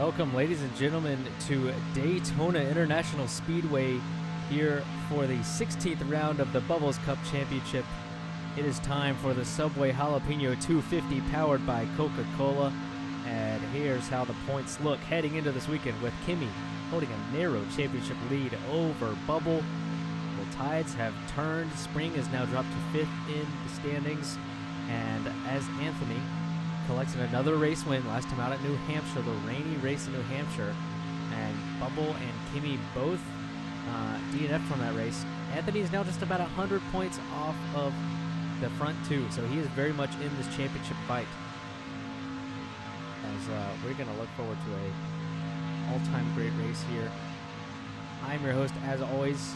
Welcome, ladies and gentlemen, to Daytona International Speedway here for the 16th round of the Bubbles Cup Championship. It is time for the Subway Jalapeño 250 powered by Coca-Cola. And here's how the points look heading into this weekend with Kimi holding a narrow championship lead over Bubble. The tides have turned. Spring is now dropped to 5th in the standings. And as Anthony collecting another race win last time out at New Hampshire, the rainy race in New Hampshire, and Bubble and Kimi both DNF'd from that race. Anthony is now just about 100 points off of the front two, so he is very much in this championship fight. As we're going to look forward to a all-time great race here. I'm your host, as always,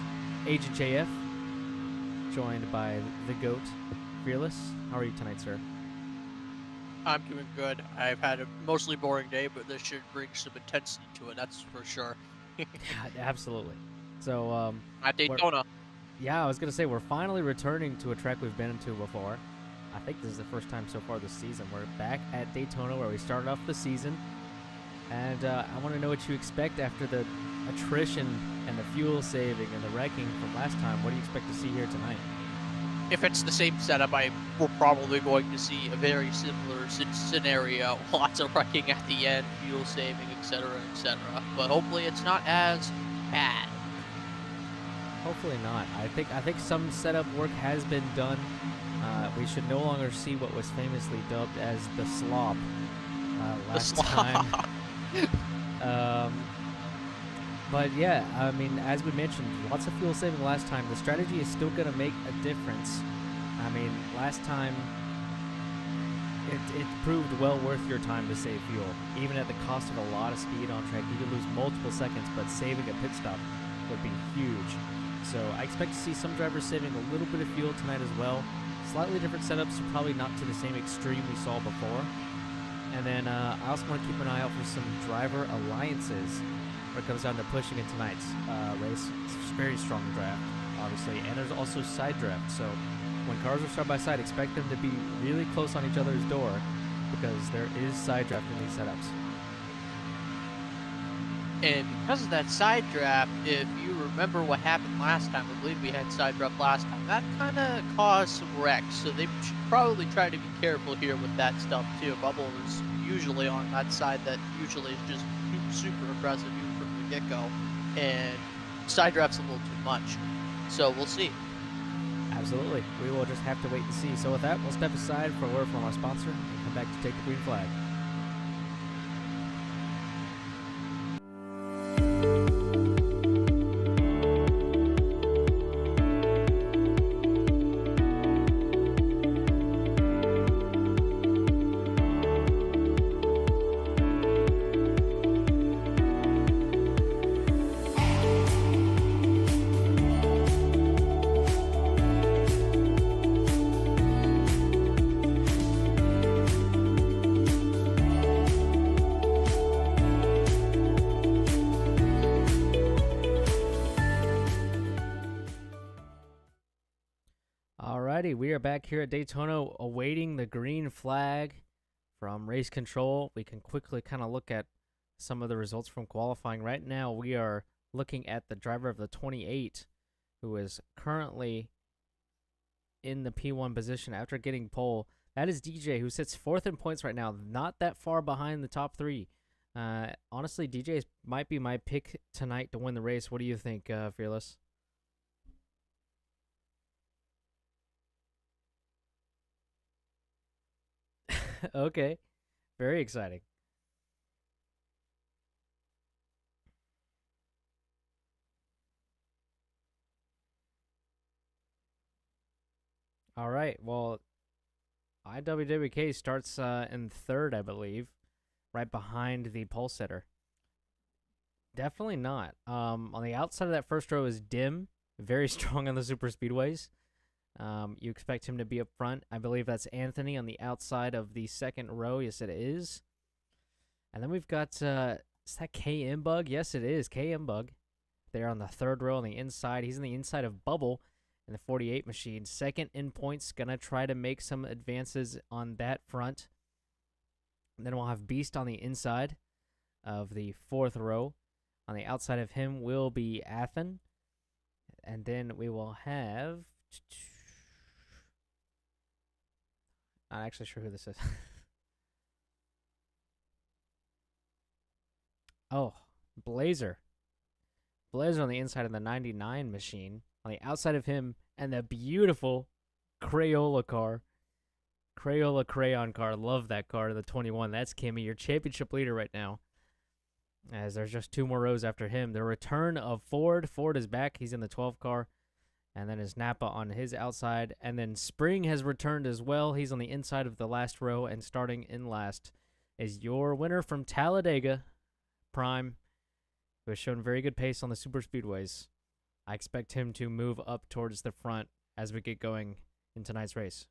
Agent JF, joined by the GOAT, Fearless. How are you tonight, sir? I'm doing good. I've had a mostly boring day, but this should bring some intensity to it, that's for sure. Yeah, absolutely. So, at Daytona. Yeah, I was going to say, we're finally returning to a track we've been to before. I think this is the first time so far this season. We're back at Daytona where we started off the season. And I want to know what you expect after the attrition and the fuel saving and the wrecking from last time. What do you expect to see here tonight? If it's the same setup, we're probably going to see a very similar scenario. Lots of wrecking at the end, fuel saving, etc., etc. But hopefully it's not as bad. Hopefully not. I think some setup work has been done. We should no longer see what was famously dubbed as the slop last time. But yeah, I mean, as we mentioned, lots of fuel saving last time. The strategy is still going to make a difference. I mean, last time, it proved well worth your time to save fuel. Even at the cost of a lot of speed on track, you could lose multiple seconds, but saving a pit stop would be huge. So I expect to see some drivers saving a little bit of fuel tonight as well. Slightly different setups, so probably not to the same extreme we saw before. And then I also want to keep an eye out for some driver alliances when it comes down to pushing in tonight's race. It's a very strong draft, obviously, and there's also side draft. So when cars are side by side, expect them to be really close on each other's door because there is side draft in these setups. And because of that side draft, if you remember what happened last time, I believe we had side draft last time, that kind of caused some wrecks. So they should probably try to be careful here with that stuff too. Bubble is usually on that side that usually is just super aggressive from the get-go, and side draft's a little too much. So we'll see. Absolutely. We will just have to wait and see. So with that, we'll step aside for a word from our sponsor and come back to take the green flag. Alrighty, we are back here at Daytona awaiting the green flag from race control. We can quickly kind of look at some of the results from qualifying. Right now, we are looking at the driver of the 28, who is currently in the P1 position after getting pole. That is DJ, who sits 4th in points right now, not that far behind the top 3. Honestly, DJ might be my pick tonight to win the race. What do you think, Fearless? Okay, very exciting. All right, well, IWWK starts in 3rd, I believe, right behind the pole sitter. Definitely not. On the outside of that first row is Dim, very strong on the super speedways. You expect him to be up front. I believe that's Anthony on the outside of the second row. Yes, it is. And then we've got, is that KM Bug? Yes, it is. KM Bug. There on the third row on the inside. He's on the inside of Bubble in the 48 machine. Second in points, gonna try to make some advances on that front. And then we'll have Beast on the inside. of the 4th row. On the outside of him will be Athen. And then we will have... Not actually sure who this is. Oh, Blazer. Blazer on the inside of the 99 machine. On the outside of him, and the beautiful Crayola car. Crayola Crayon car. Love that car, the 21. That's Kimmy, your championship leader right now. As there's just 2 more rows after him. The return of Ford. Ford is back. He's in the 12 car. And then is Napa on his outside. And then Spring has returned as well. He's on the inside of the last row. And starting in last is your winner from Talladega, Prime, who has shown very good pace on the super speedways. I expect him to move up towards the front as we get going in tonight's race.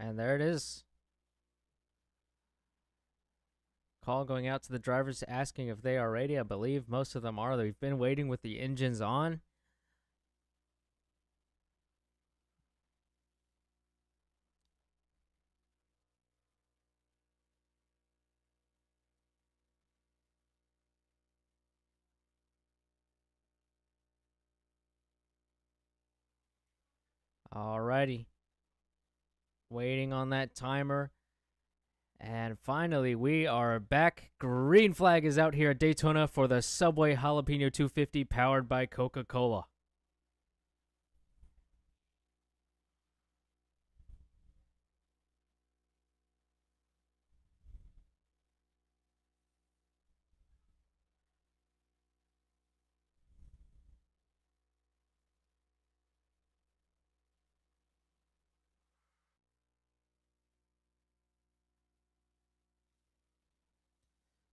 And there it is. Call going out to the drivers asking if they are ready. I believe most of them are. They've been waiting with the engines on. Alrighty. Waiting on that timer. And finally, we are back. Green flag is out here at Daytona for the Subway Jalapeno 250 powered by Coca-Cola.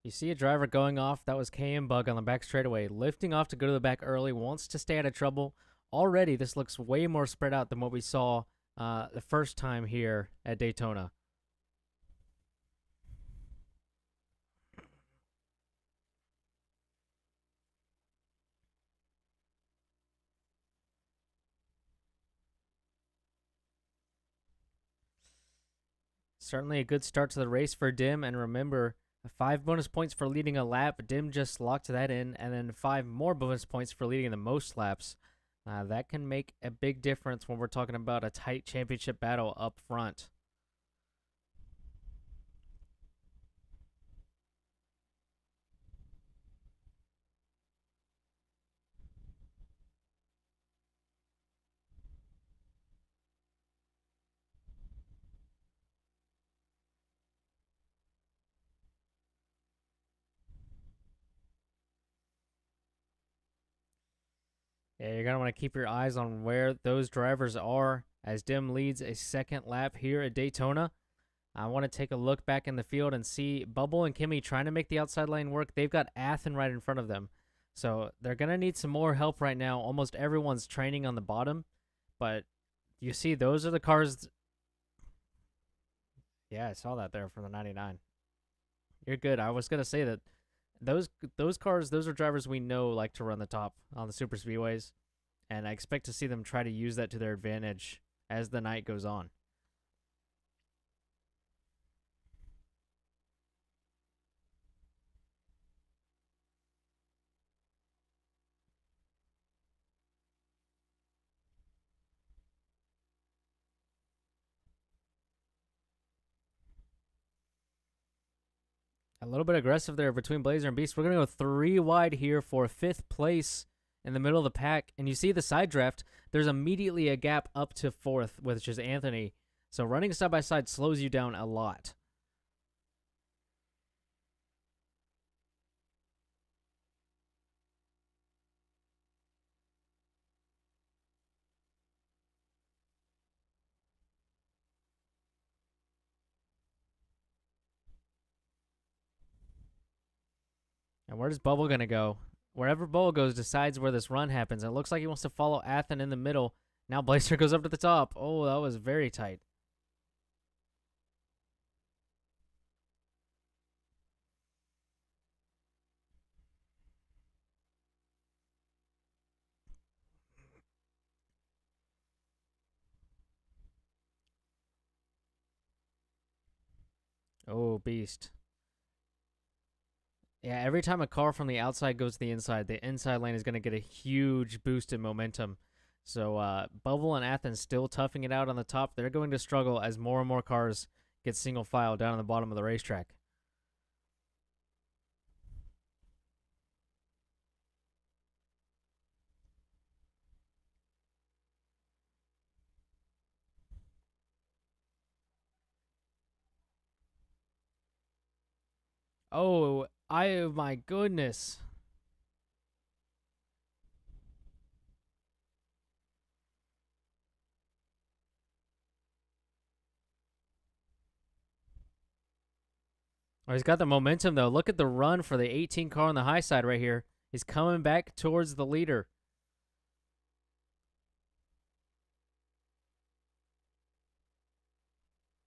You see a driver going off. That was KM Bug on the back straightaway, lifting off to go to the back early, wants to stay out of trouble. Already, this looks way more spread out than what we saw the first time here at Daytona. Certainly a good start to the race for Dim, and remember, 5 bonus points for leading a lap. Dim just locked that in, and then 5 more bonus points for leading the most laps. That can make a big difference when we're talking about a tight championship battle up front. Yeah, you're going to want to keep your eyes on where those drivers are as Dim leads a second lap here at Daytona. I want to take a look back in the field and see Bubble and Kimmy trying to make the outside lane work. They've got Athen right in front of them. So they're going to need some more help right now. Almost everyone's training on the bottom. But you see, those are the cars. Yeah, I saw that there from the 99. You're good. I was going to say that those cars, those are drivers we know like to run the top on the super speedways. And I expect to see them try to use that to their advantage as the night goes on. A little bit aggressive there between Blazer and Beast. We're going to go 3 wide here for 5th place in the middle of the pack. And you see the side draft, there's immediately a gap up to 4th, which is Anthony. So running side by side slows you down a lot. And where is Bubble going to go? Wherever Bo goes decides where this run happens. It looks like he wants to follow Athen in the middle. Now Blazer goes up to the top. Oh, that was very tight. Oh, beast. Yeah, every time a car from the outside goes to the inside lane is going to get a huge boost in momentum. So Bubble and Athens still toughing it out on the top. They're going to struggle as more and more cars get single file down on the bottom of the racetrack. Oh, my goodness. Oh, he's got the momentum, though. Look at the run for the 18 car on the high side right here. He's coming back towards the leader.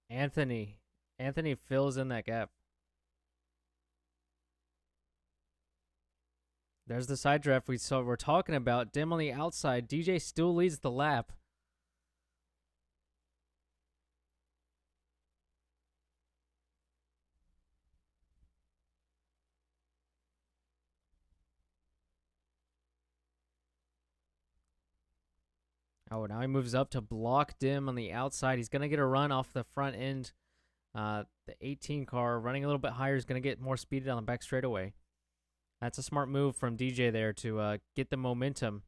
Anthony. Anthony fills in that gap. There's the side draft we're talking about. Dim on the outside. DJ still leads the lap. Oh, now he moves up to block Dim on the outside. He's going to get a run off the front end. The 18 car running a little bit higher is going to get more speeded on the back straightaway. That's a smart move from DJ there to get the momentum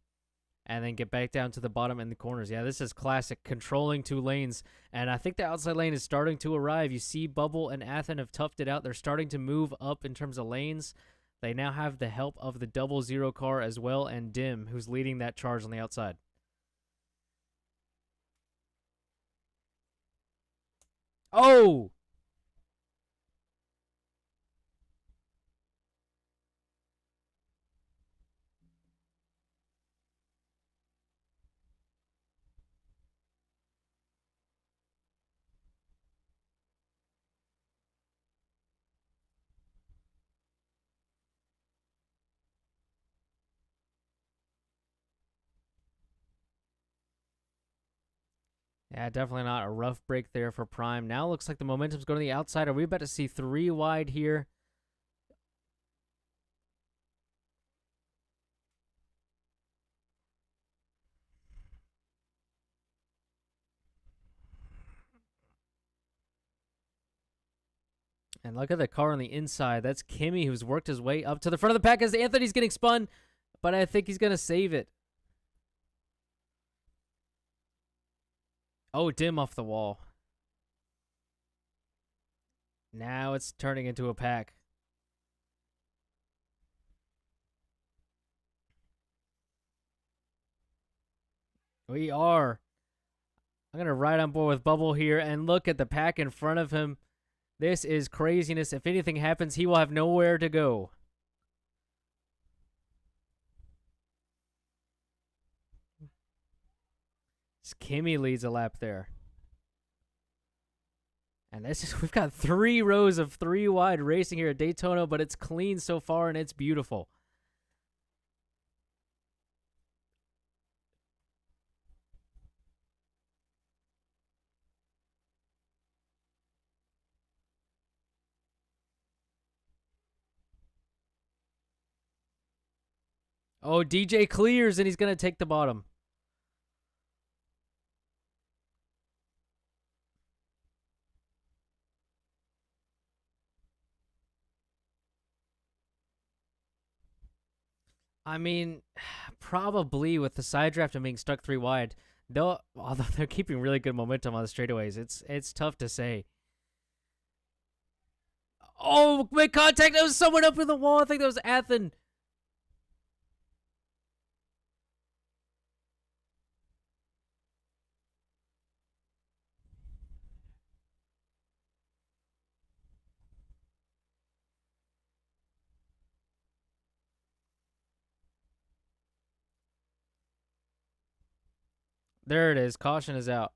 and then get back down to the bottom in the corners. Yeah, this is classic controlling two lanes. And I think the outside lane is starting to arrive. You see Bubble and Athen have toughed it out. They're starting to move up in terms of lanes. They now have the help of the 00 car as well and Dim, who's leading that charge on the outside. Oh! Yeah, definitely not a rough break there for Prime. Now looks like the momentum's going to the outside. Are we about to see 3 wide here? And look at the car on the inside. That's Kimmy, who's worked his way up to the front of the pack as Anthony's getting spun, but I think he's going to save it. Oh, Dim off the wall. Now it's turning into a pack. We are. I'm going to ride on board with Bubble here and look at the pack in front of him. This is craziness. If anything happens, he will have nowhere to go. Kimmy leads a lap there. And this is, we've got 3 rows of 3 wide racing here at Daytona, but it's clean so far and it's beautiful. Oh, DJ clears and he's going to take the bottom. I mean, probably with the side draft and being stuck 3 wide, although they're keeping really good momentum on the straightaways, it's tough to say. Oh, make contact! That was someone up in the wall. I think that was Athen. There it is. Caution is out.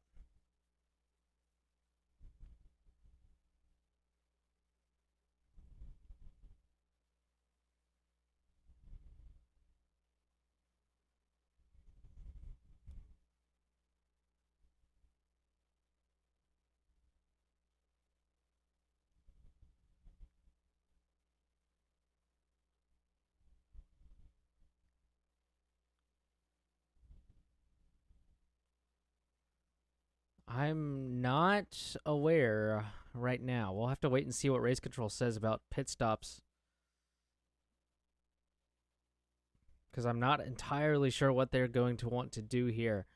I'm not aware right now. We'll have to wait and see what race control says about pit stops. Because I'm not entirely sure what they're going to want to do here.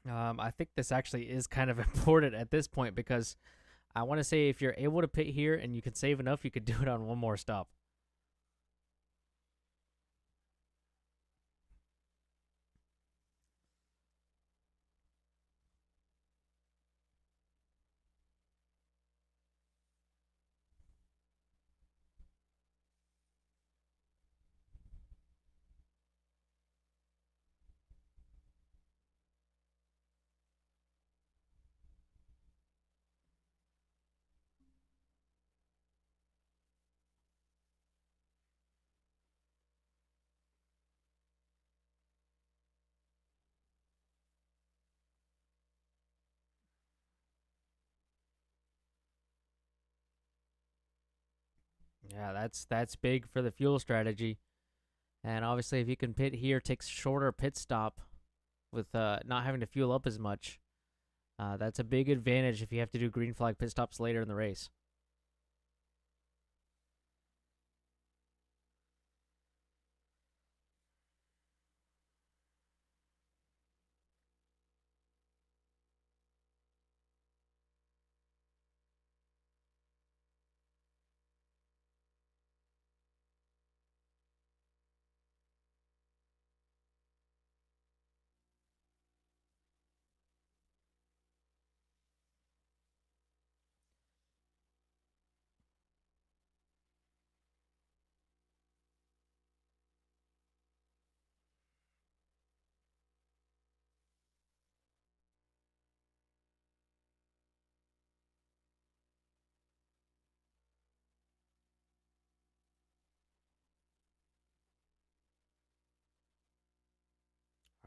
I think this actually is kind of important at this point because I want to say if you're able to pit here and you can save enough, you could do it on one more stop. Yeah, that's big for the fuel strategy. And obviously, if you can pit here, takes shorter pit stop with not having to fuel up as much. That's a big advantage if you have to do green flag pit stops later in the race.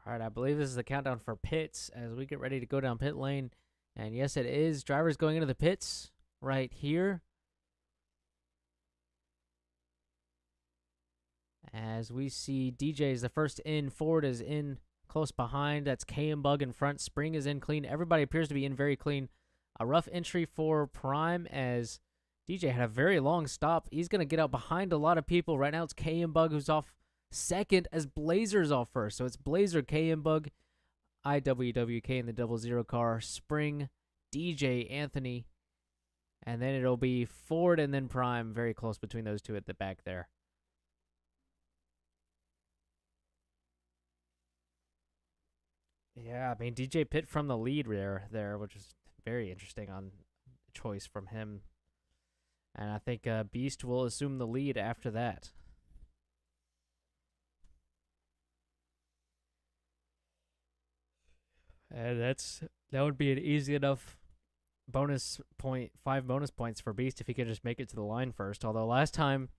All right, I believe this is the countdown for pits as we get ready to go down pit lane. And yes, it is. Drivers going into the pits right here. As we see DJ is the first in, Ford is in close behind. That's K and Bug in front. Spring is in clean. Everybody appears to be in very clean. A rough entry for Prime as DJ had a very long stop. He's going to get out behind a lot of people. Right now it's K and Bug who's off second as Blazer's off first. So it's Blazer, K and Bug, IWWK in the 00 car, Spring, DJ, Anthony, and then it'll be Ford and then Prime very close between those two at the back there. Yeah, I mean DJ Pitt from the lead there, which is very interesting on choice from him. And I think Beast will assume the lead after that. And that would be an easy enough bonus point, 5 bonus points for Beast if he could just make it to the line first. Although last time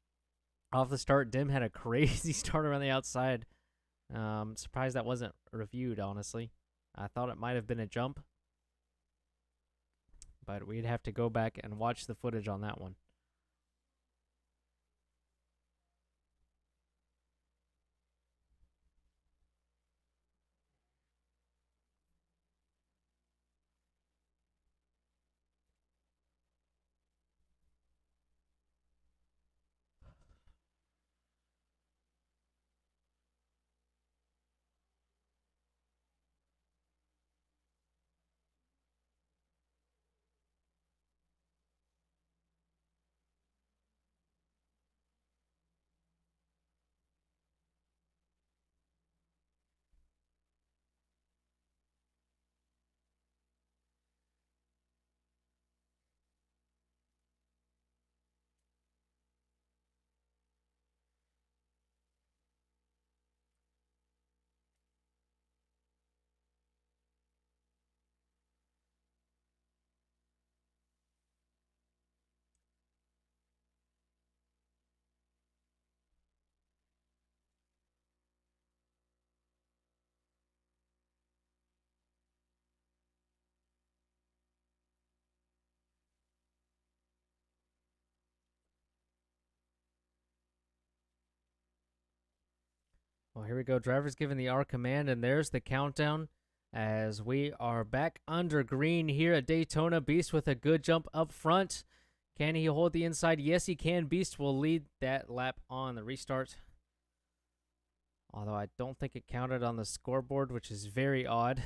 off the start, Dim had a crazy start around the outside. Surprised that wasn't reviewed, honestly. I thought it might have been a jump, but we'd have to go back and watch the footage on that one. Well, here we go. Driver's giving the R command, and there's the countdown as we are back under green here at Daytona. Beast with a good jump up front. Can he hold the inside? Yes, he can. Beast will lead that lap on the restart. Although I don't think it counted on the scoreboard, which is very odd.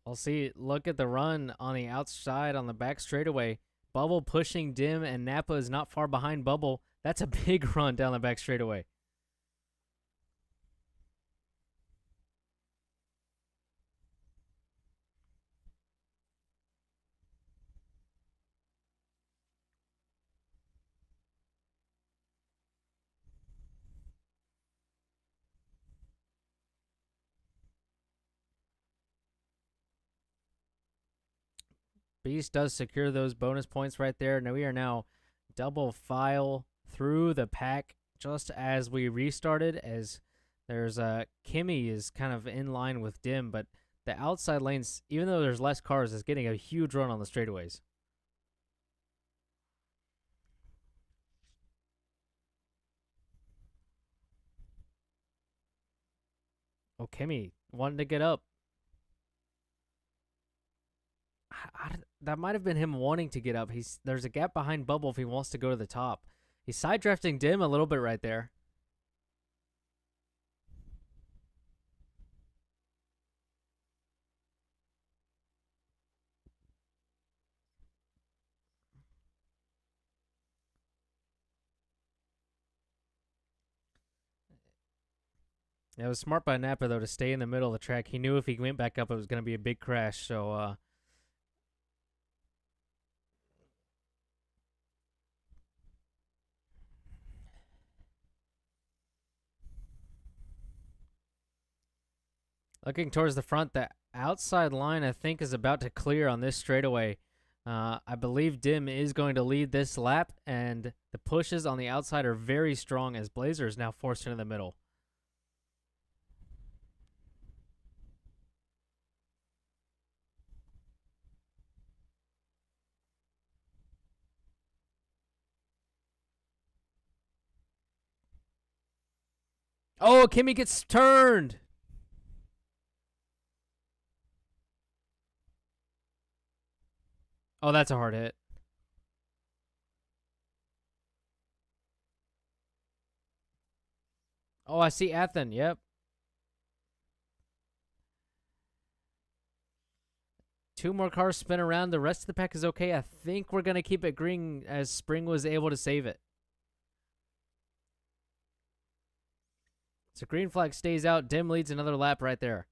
I'll see. Look at the run on the outside on the back straightaway. Bubble pushing Dim, and Napa is not far behind Bubble. That's a big run down the back straightaway. Beast does secure those bonus points right there. Now we are now double file through the pack just as we restarted, as there's Kimmy is kind of in line with Dim, but the outside lanes, even though there's less cars, is getting a huge run on the straightaways. Oh, Kimmy wanted to get up. That might have been him wanting to get up. There's a gap behind Bubble if he wants to go to the top. He's side drafting Dim a little bit right there. It was smart by Napa, though, to stay in the middle of the track. He knew if he went back up, it was going to be a big crash. So, looking towards the front, the outside line, I think, is about to clear on this straightaway. I believe Dim is going to lead this lap, and the pushes on the outside are very strong as Blazer is now forced into the middle. Oh, Kimmy gets turned. Oh, that's a hard hit. Oh, I see Athen. Yep. Two more cars spin around. The rest of the pack is okay. I think we're going to keep it green as Spring was able to save it. So green flag stays out. Dim leads another lap right there.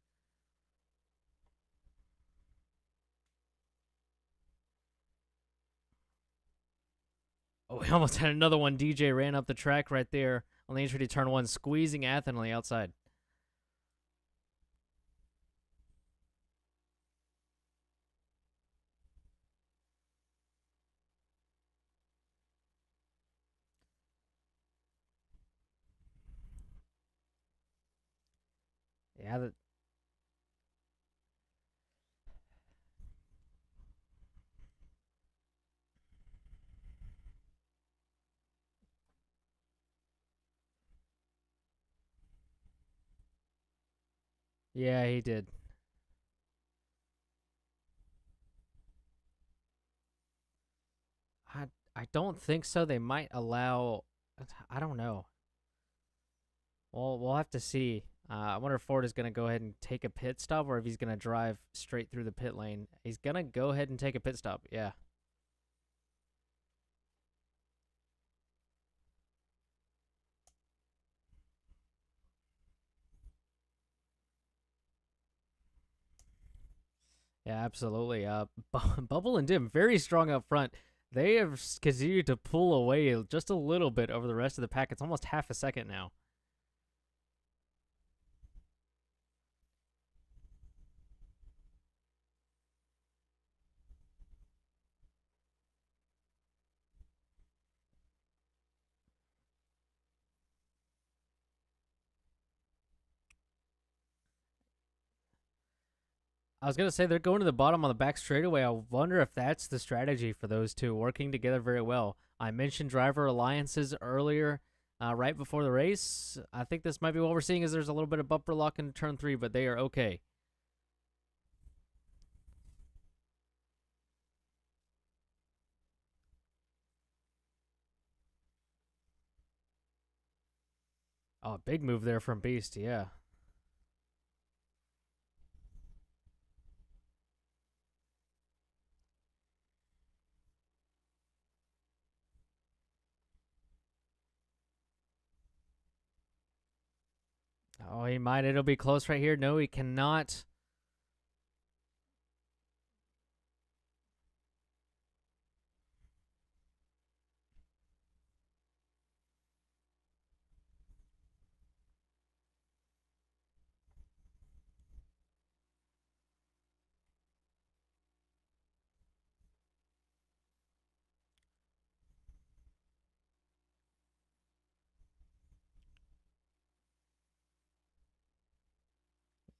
Oh, we almost had another one. DJ ran up the track right there on the entry to turn one, squeezing Athen on the outside. Yeah, yeah, he did. I don't think so. They might allow. I don't know. Well, we'll have to see. I wonder if Ford is going to go ahead and take a pit stop, or if he's going to drive straight through the pit lane. He's going to go ahead and take a pit stop. Yeah. Yeah, absolutely. Bubble and Dim very strong up front. They have continued to pull away just a little bit over the rest of the pack. It's almost half a second now. I was gonna say they're going to the bottom on the back straightaway. I wonder if that's the strategy for those two working together very well. I mentioned driver alliances earlier, right before the race. I think this might be what we're seeing. Is there's a little bit of bumper lock in turn 3, but they are okay. Oh, big move there from Beast. Yeah. Oh, he might. It'll be close right here. No, he cannot.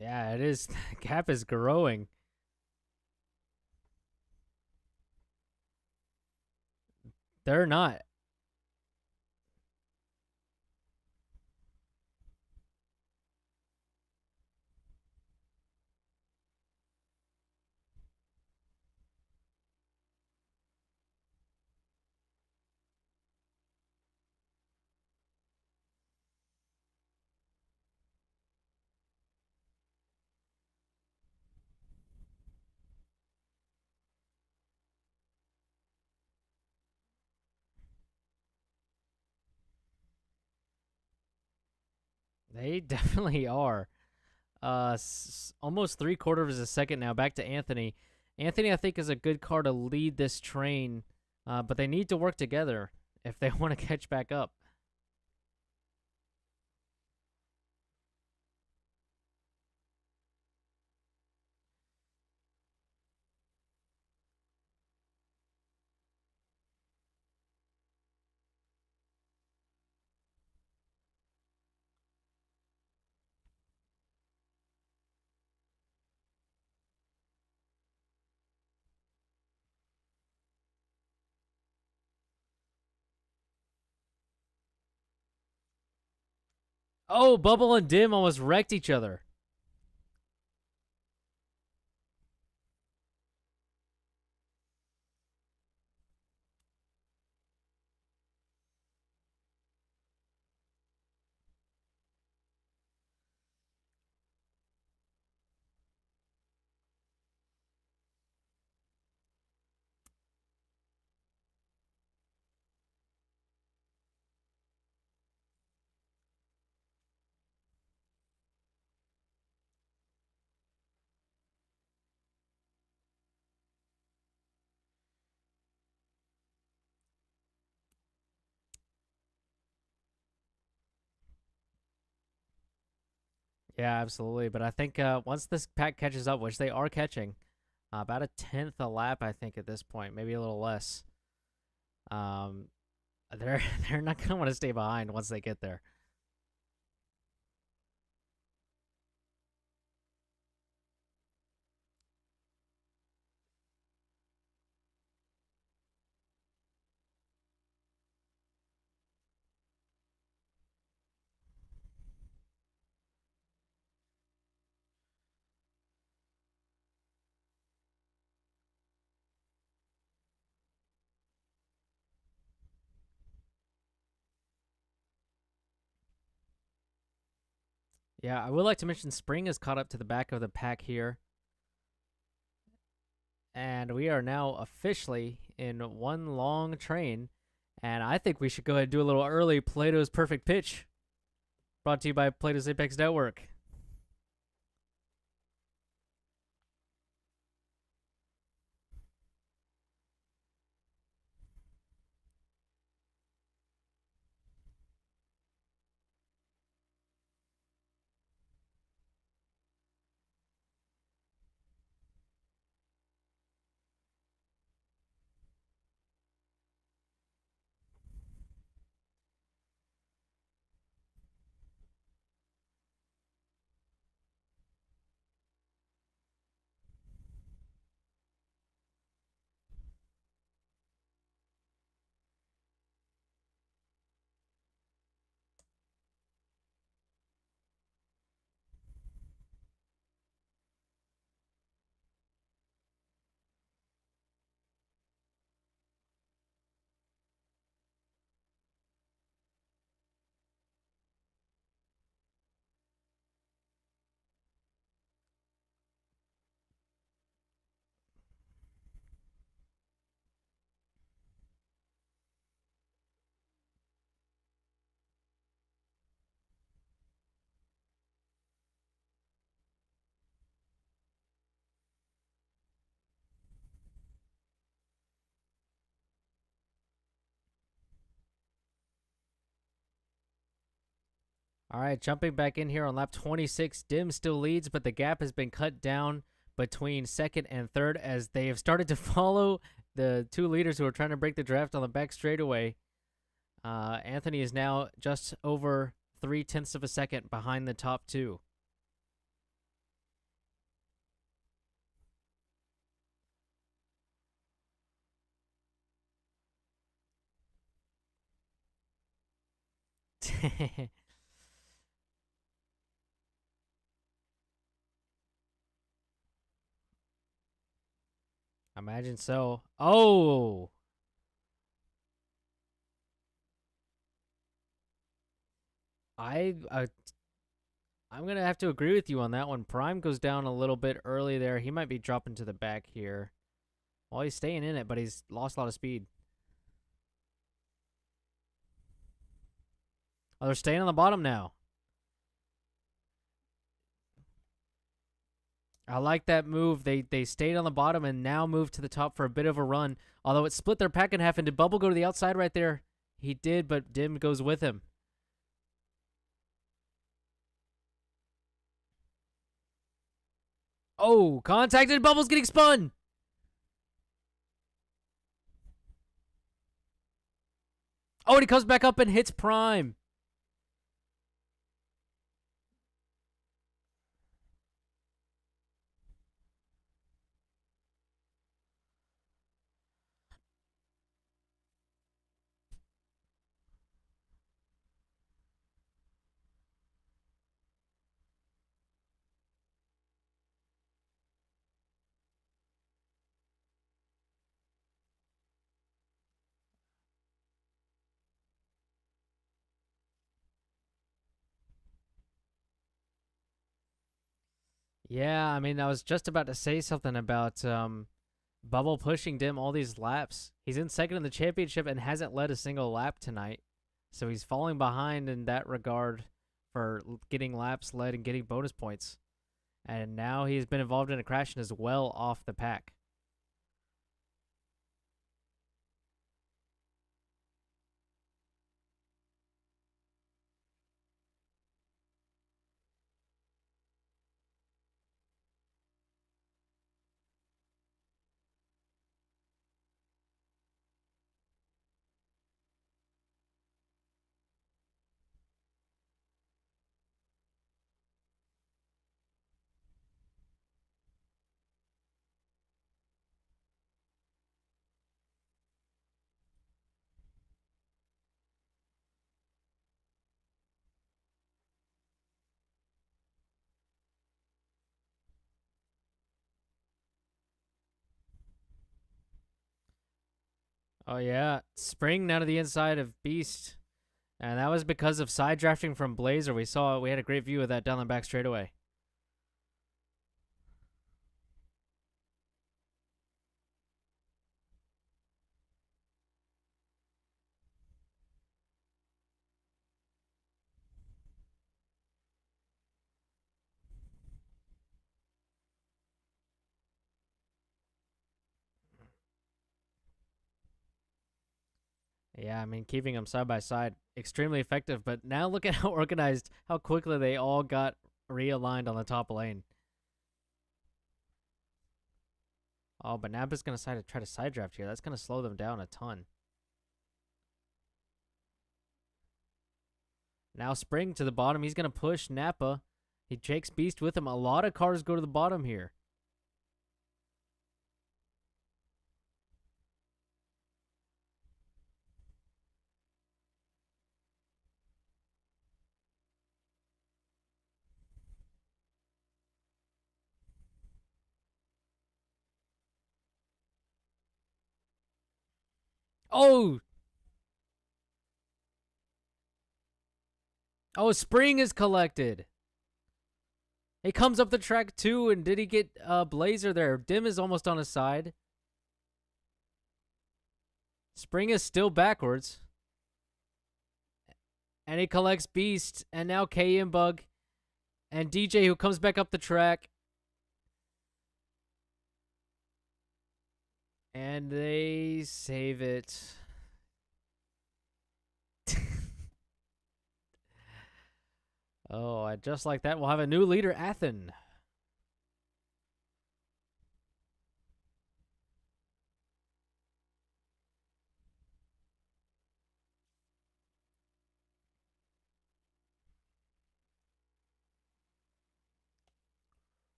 Yeah, it is. Gap is growing. They're not. They definitely are. Almost 3/4 of a second now. Back to Anthony. Anthony, I think, is a good car to lead this train, but they need to work together if they want to catch back up. Oh, Bubble and Dim almost wrecked each other. Yeah, absolutely. But I think once this pack catches up, which they are catching, about a tenth a lap, I think at this point, maybe a little less. Um, they're they're not gonna want to stay behind once they get there. Yeah, I would like to mention Spring is caught up to the back of the pack here. And we are now officially in one long train. And I think we should go ahead and do a little early Plato's Perfect Pitch. Brought to you by Plato's Apex Network. All right, jumping back in here on lap 26, Dim still leads, but the gap has been cut down between second and third as they have started to follow the two leaders who are trying to break the draft on the back straightaway. Anthony is now just over 0.3 of a second behind the top two. Imagine so. Oh! I'm gonna have to agree with you on that one. Prime goes down a little bit early there. He might be dropping to the back here. Well, he's staying in it, but he's lost a lot of speed. Oh, they're staying on the bottom now. I like that move. They stayed on the bottom and now moved to the top for a bit of a run. Although it split their pack in half. And did Bubble go to the outside right there? He did, but Dim goes with him. Oh, contacted. Bubble's getting spun. Oh, and he comes back up and hits Prime. Yeah, I mean, I was just about to say something about Bubble pushing Dim all these laps. He's in second in the championship and hasn't led a single lap tonight. So he's falling behind in that regard for getting laps led and getting bonus points. And now he's been involved in a crash and is well off the pack. Oh, yeah. Spring now to the inside of Beast. And that was because of side drafting from Blazer. We had a great view of that down the back straightaway. Yeah, I mean, keeping them side by side, extremely effective. But now look at how organized, how quickly they all got realigned on the top lane. Oh, but Napa's going to try to side draft here. That's going to slow them down a ton. Now Spring to the bottom. He's going to push Napa. He takes Beast with him. A lot of cars go to the bottom here. Oh! Oh, Spring is collected. He comes up the track too, and did he get Blazer there? Dim is almost on his side. Spring is still backwards. And he collects Beast, and now KM Bug, and DJ who comes back up the track. And they save it. Oh, just like that, we'll have a new leader, Athen.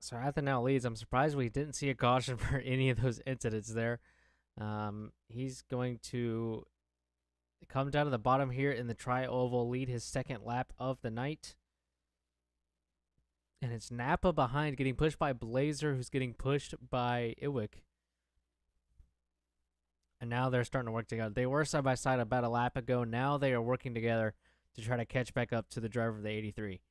So Athen now leads. I'm surprised we didn't see a caution for any of those incidents there. He's going to come down to the bottom here in the tri-oval, lead his second lap of the night. And it's Napa behind, getting pushed by Blazer, who's getting pushed by Iwick. And now they're starting to work together. They were side by side about a lap ago. Now they are working together to try to catch back up to the driver of the 83.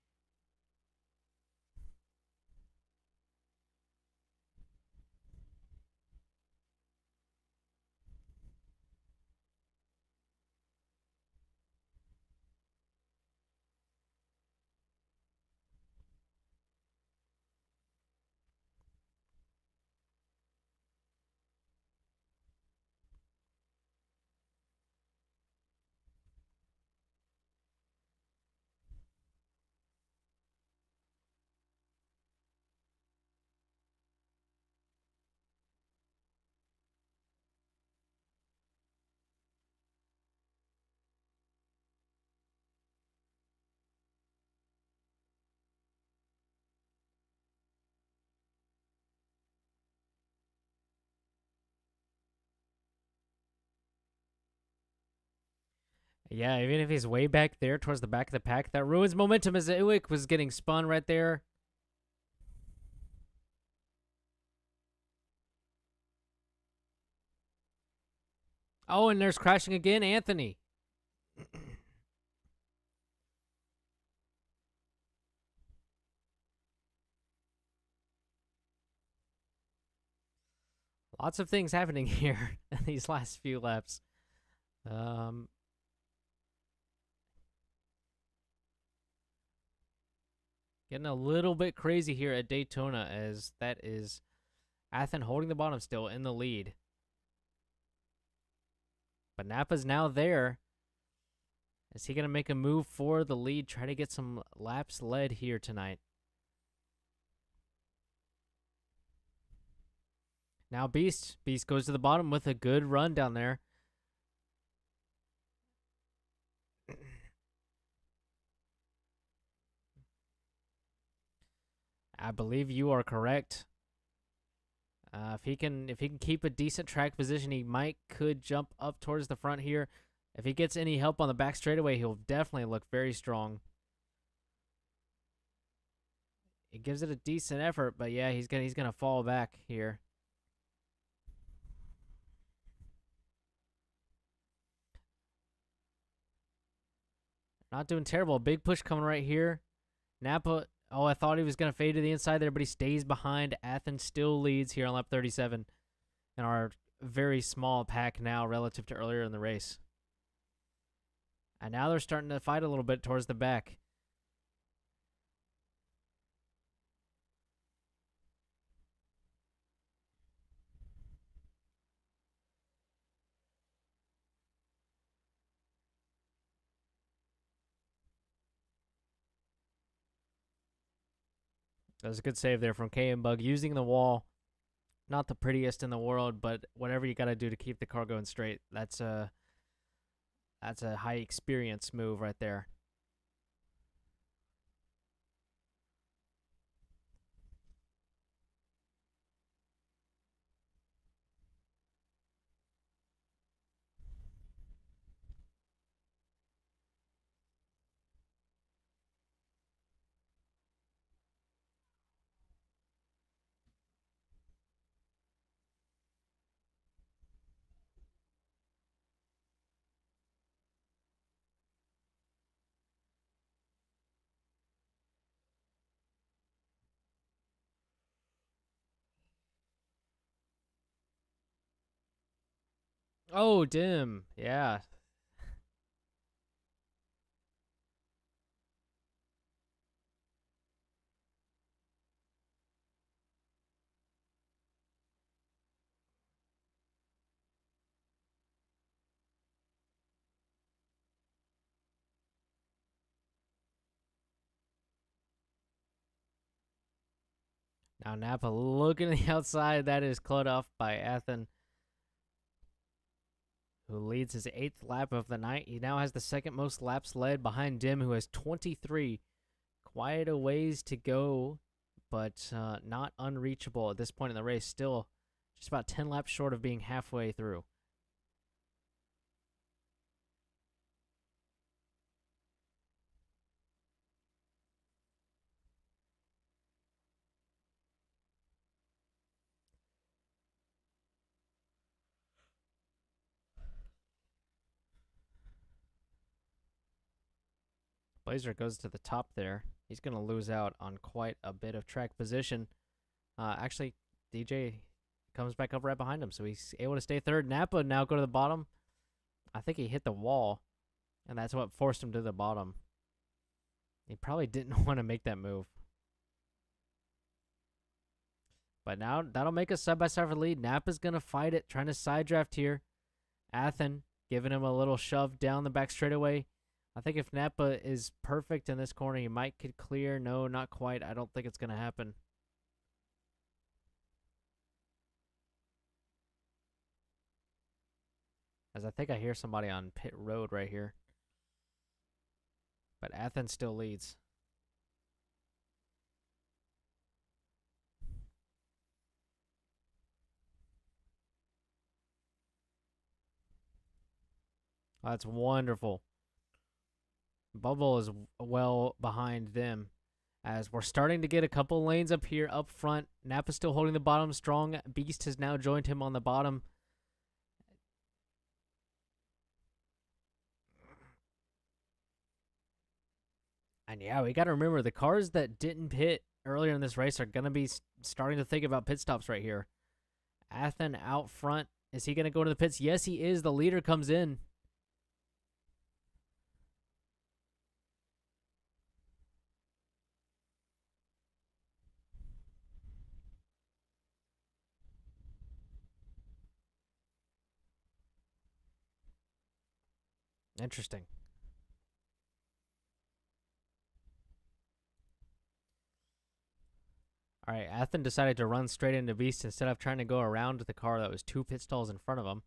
Yeah, even if he's way back there towards the back of the pack, that ruins momentum as Iwick was getting spun right there. Oh, and there's crashing again, Anthony. Lots of things happening here in these last few laps. Getting a little bit crazy here at Daytona as that is Athen holding the bottom still in the lead. But Napa's now there. Is he going to make a move for the lead? Try to get some laps led here tonight. Now Beast. Beast goes to the bottom with a good run down there. I believe you are correct. If he can keep a decent track position, he could jump up towards the front here. If he gets any help on the back straightaway, he'll definitely look very strong. He gives it a decent effort, but yeah, he's gonna fall back here. Not doing terrible. Big push coming right here. Napa. Oh, I thought he was gonna fade to the inside there, but he stays behind. Athens still leads here on lap 37, in our very small pack now relative to earlier in the race. And now they're starting to fight a little bit towards the back. That was a good save there from KM Bug, using the wall. Not the prettiest in the world, but whatever you got to do to keep the car going straight, that's a high experience move right there. Oh, dim. Yeah. Now Napa looking at the outside. That is clubbed off by Athen, who leads his 8th lap of the night. He now has the second most laps led behind Dim, who has 23. Quite a ways to go, but not unreachable at this point in the race. Still just about 10 laps short of being halfway through. Blazer goes to the top there. He's going to lose out on quite a bit of track position. Actually, DJ comes back up right behind him, so he's able to stay third. Napa now go to the bottom. I think he hit the wall, and that's what forced him to the bottom. He probably didn't want to make that move. But now that'll make a side-by-side for the lead. Napa's going to fight it, trying to side draft here. Athen giving him a little shove down the back straightaway. I think if Napa is perfect in this corner, he might could clear. No, not quite. I don't think it's going to happen. As I think I hear somebody on pit road right here. But Athen still leads. Oh, that's wonderful. Bubble is well behind them as we're starting to get a couple lanes up here up front. Napa's still holding the bottom strong. Beast has now joined him on the bottom. And yeah, we got to remember the cars that didn't pit earlier in this race are going to be starting to think about pit stops right here. Athen out front. Is he going to go to the pits? Yes, he is. The leader comes in. Interesting. All right, Athen decided to run straight into Beast instead of trying to go around the car that was 2 pit stalls in front of him.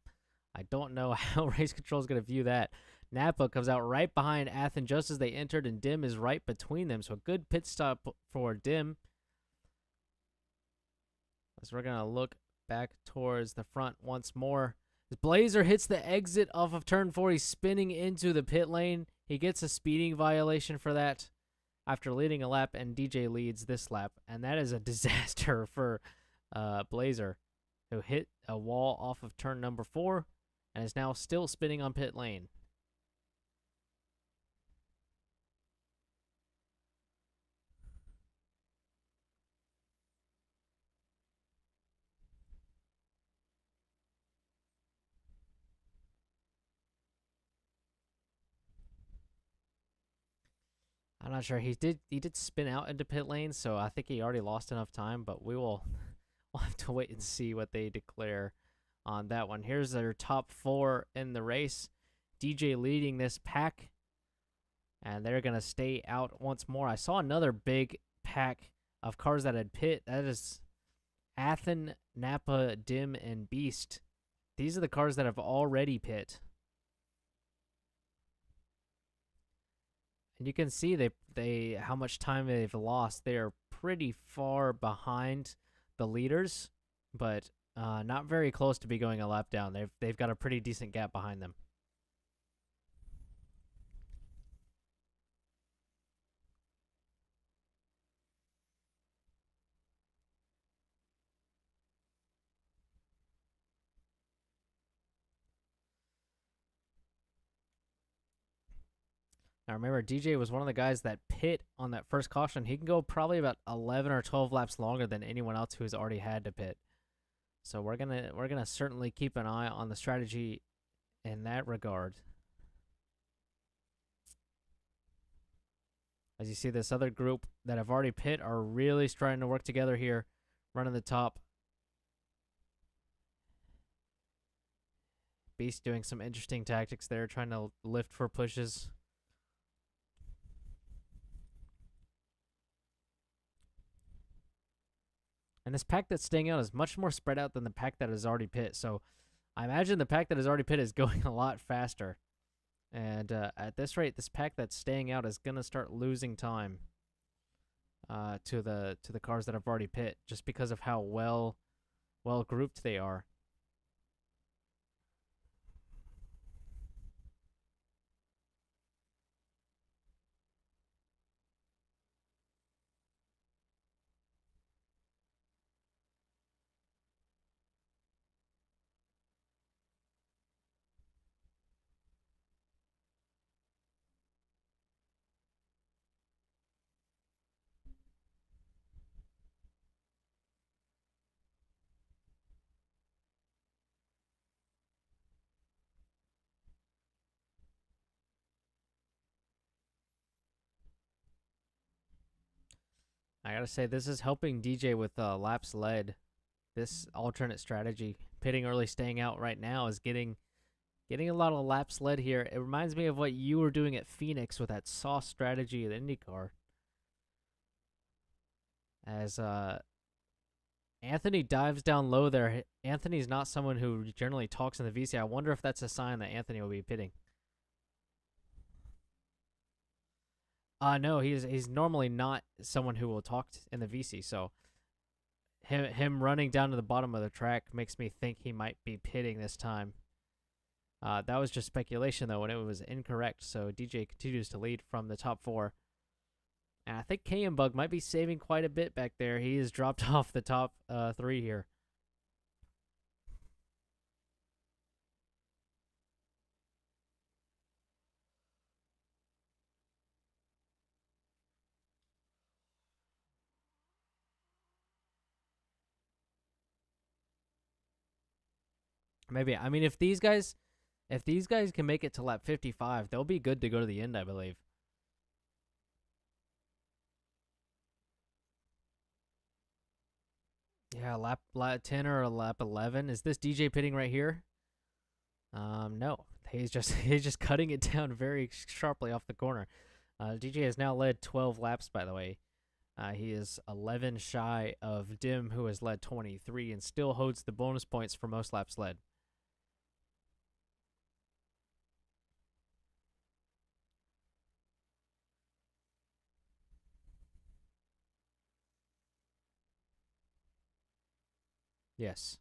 I don't know how race control is going to view that. Napa comes out right behind Athen just as they entered, and Dim is right between them. So a good pit stop for Dim. As we're going to look back towards the front once more. As Blazer hits the exit off of turn 4, he's spinning into the pit lane. He gets a speeding violation for that after leading a lap, and DJ leads this lap. And that is a disaster for Blazer, who hit a wall off of turn number 4 and is now still spinning on pit lane. I'm not sure. He did spin out into pit lane, so I think he already lost enough time, but we'll have to wait and see what they declare on that one. Here's their top 4 in the race. DJ leading this pack, and they're going to stay out once more. I saw another big pack of cars that had pit. That is Athen, Napa, Dim, and Beast. These are the cars that have already pit. And you can see they how much time they've lost. They are pretty far behind the leaders, but not very close to be going a lap down. They've got a pretty decent gap behind them. Now remember, DJ was one of the guys that pit on that first caution. He can go probably about 11 or 12 laps longer than anyone else who's already had to pit. So we're gonna certainly keep an eye on the strategy in that regard. As you see, this other group that have already pit are really starting to work together here, running the top. Beast doing some interesting tactics there, trying to lift for pushes. And this pack that's staying out is much more spread out than the pack that is already pit. So I imagine the pack that is already pit is going a lot faster. And at this rate, this pack that's staying out is gonna start losing time to the cars that have already pit, just because of how well grouped they are. I gotta say, this is helping DJ with laps led. This alternate strategy, pitting early, staying out right now, is getting a lot of laps led here. It reminds me of what you were doing at Phoenix with that sauce strategy at IndyCar. As Anthony dives down low there. Anthony's not someone who generally talks in the VC. I wonder if that's a sign that Anthony will be pitting. No, he's normally not someone who will talk in the VC. So him running down to the bottom of the track makes me think he might be pitting this time. That was just speculation though, and it was incorrect. So DJ continues to lead from the top four. And I think KM Bug might be saving quite a bit back there. He has dropped off the top three here. Maybe, I mean, if these guys can make it to lap 55, they'll be good to go to the end, I believe. Yeah, lap 10 or lap 11. Is this DJ pitting right here? No. He's just cutting it down very sharply off the corner. DJ has now led 12 laps, by the way. He is 11 shy of Dim, who has led 23 and still holds the bonus points for most laps led. Yes.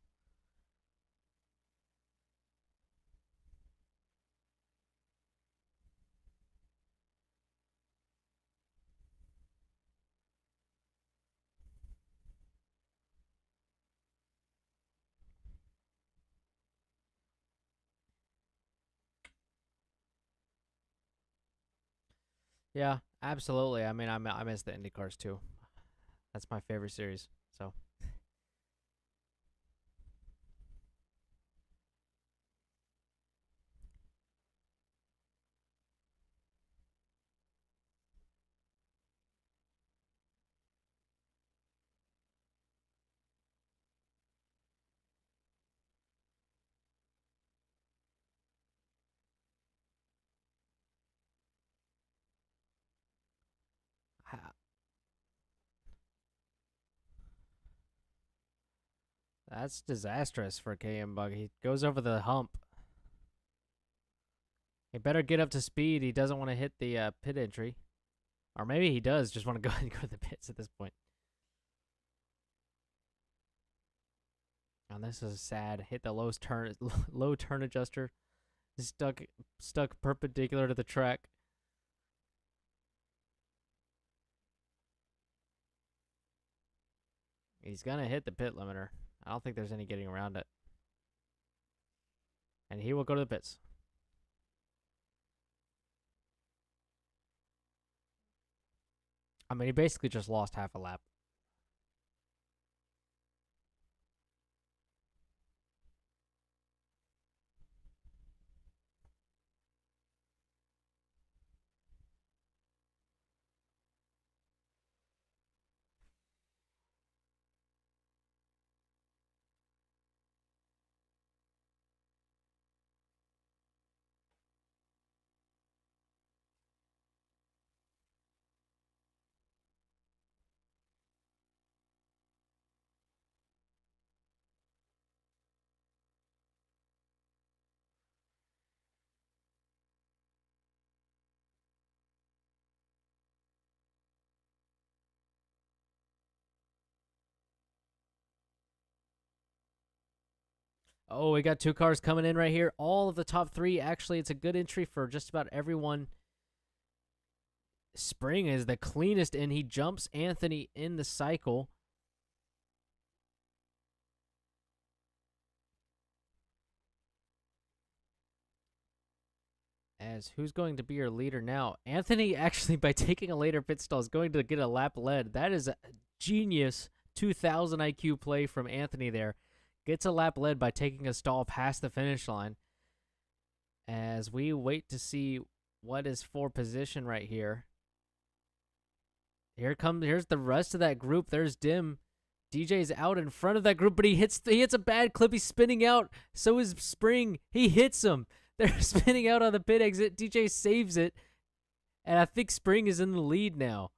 Yeah, absolutely. I mean, I miss the Indy cars too. That's my favorite series. So that's disastrous for KM Bug. He goes over the hump. He better get up to speed. He doesn't want to hit the pit entry. Or maybe he does just want to go and go to the pits at this point. And this is sad. Hit the low turn adjuster. Stuck perpendicular to the track. He's gonna hit the pit limiter. I don't think there's any getting around it. And he will go to the pits. I mean, he basically just lost half a lap. Oh, we got two cars coming in right here. All of the top three. Actually, it's a good entry for just about everyone. Spring is the cleanest in. He jumps Anthony in the cycle. As who's going to be your leader now? Anthony, actually, by taking a later pit stall, is going to get a lap led. That is a genius 2000 IQ play from Anthony there. Gets a lap led by taking a stall past the finish line. As we wait to see what is for position right here. Here's the rest of that group. There's Dim. DJ's out in front of that group, but he hits a bad clip. He's spinning out. So is Spring. He hits him. They're spinning out on the pit exit. DJ saves it. And I think Spring is in the lead now.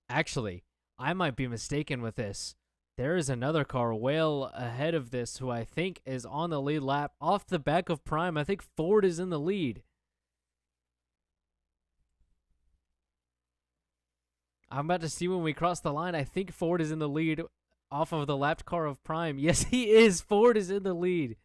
Actually, I might be mistaken with this. There is another car well ahead of this who I think is on the lead lap off the back of Prime. I think Ford is in the lead. I'm about to see when we cross the line. I think Ford is in the lead off of the lapped car of Prime. Yes, he is. Ford is in the lead.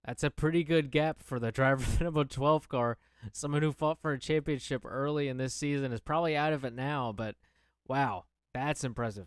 That's a pretty good gap for the driver of the number 12 car. Someone who fought for a championship early in this season is probably out of it now, but wow, that's impressive.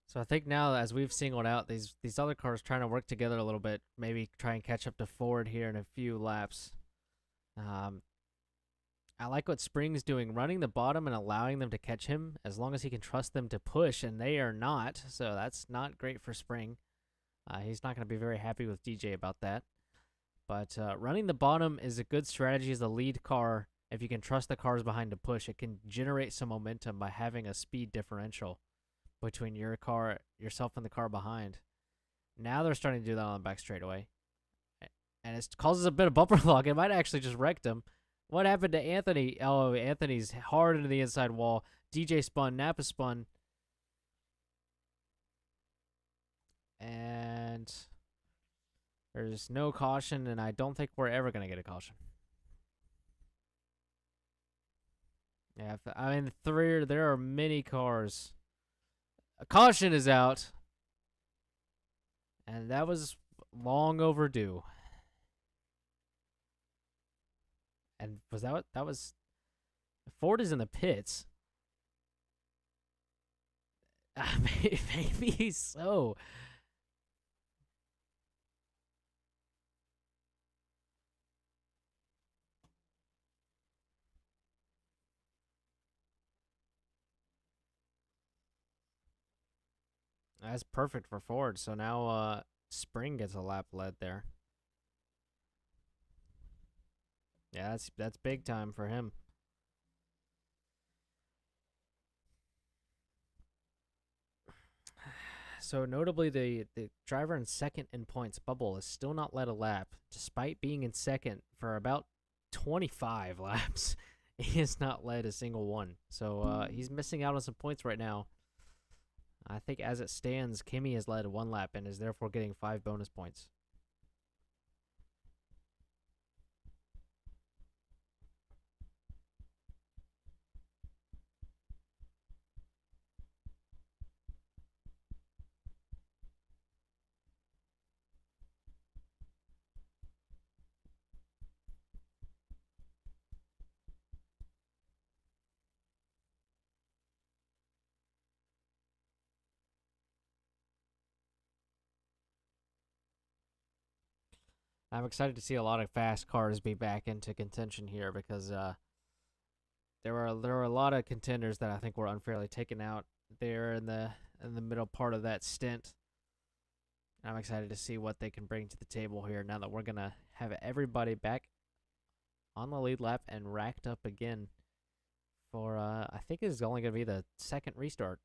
So I think now, as we've singled out these other cars trying to work together a little bit, maybe try and catch up to Ford here in a few laps. I like what Spring's doing, running the bottom and allowing them to catch him as long as he can trust them to push, and they are not, so that's not great for Spring. He's not going to be very happy with DJ about that. But running the bottom is a good strategy as the lead car. If you can trust the cars behind to push, it can generate some momentum by having a speed differential between yourself and the car behind. Now they're starting to do that on the back straightaway. And it causes a bit of bumper lock. It might actually just wrecked him. What happened to Anthony? Oh, Anthony's hard into the inside wall. DJ spun, Napa spun. And there's no caution, and I don't think we're ever going to get a caution. Yeah, I mean, there are many cars. A caution is out. And that was long overdue. And was that was Ford is in the pits. Maybe so. That's perfect for Ford. So now Spring gets a lap led there. Yeah, that's big time for him. So notably, the driver in second in points, Bubble, is still not led a lap, despite being in second for about 25 laps. He has not led a single one, so he's missing out on some points right now. I think as it stands, Kimi has led one lap and is therefore getting 5 bonus points. I'm excited to see a lot of fast cars be back into contention here because there were a lot of contenders that I think were unfairly taken out there in the middle part of that stint. I'm excited to see what they can bring to the table here now that we're gonna have everybody back on the lead lap and racked up again for I think it's only gonna be the second restart.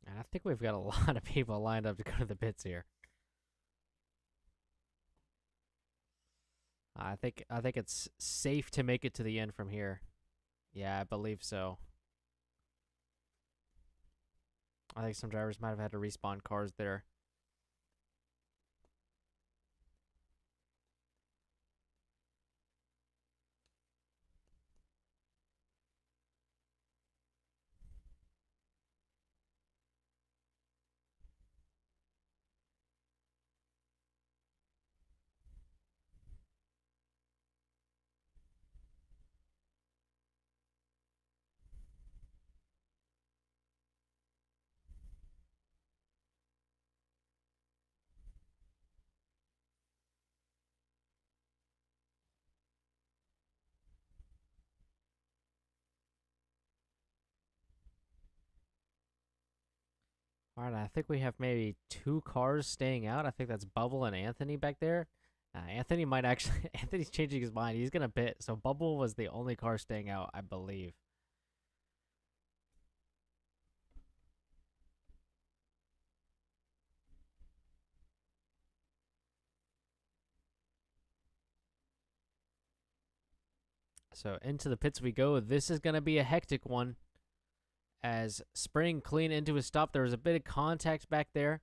And I think we've got a lot of people lined up to go to the pits here. I think it's safe to make it to the end from here. Yeah, I believe so. I think some drivers might have had to respawn cars there. All right, I think we have maybe 2 cars staying out. I think that's Bubble and Anthony back there. Anthony might actually. Anthony's changing his mind. He's gonna pit. So Bubble was the only car staying out, I believe. So into the pits we go. This is gonna be a hectic one. As Spring clean into his stop, there was a bit of contact back there.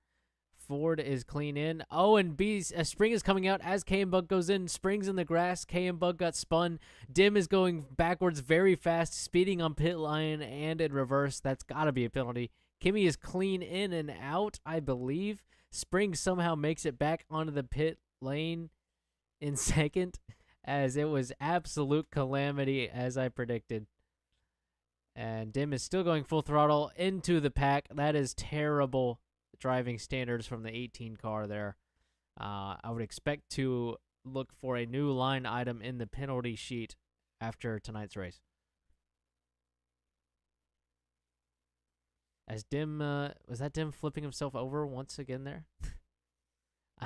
Ford is clean in. Oh, and Spring is coming out as K and Bug goes in. Spring's in the grass. K and Bug got spun. Dim is going backwards very fast, speeding on pit line and in reverse. That's got to be a penalty. Kimi is clean in and out, I believe. Spring somehow makes it back onto the pit lane in second, as it was absolute calamity, as I predicted. And Dim is still going full throttle into the pack. That is terrible driving standards from the 18 car there. I would expect to look for a new line item in the penalty sheet after tonight's race. As Dim, was that Dim flipping himself over once again there?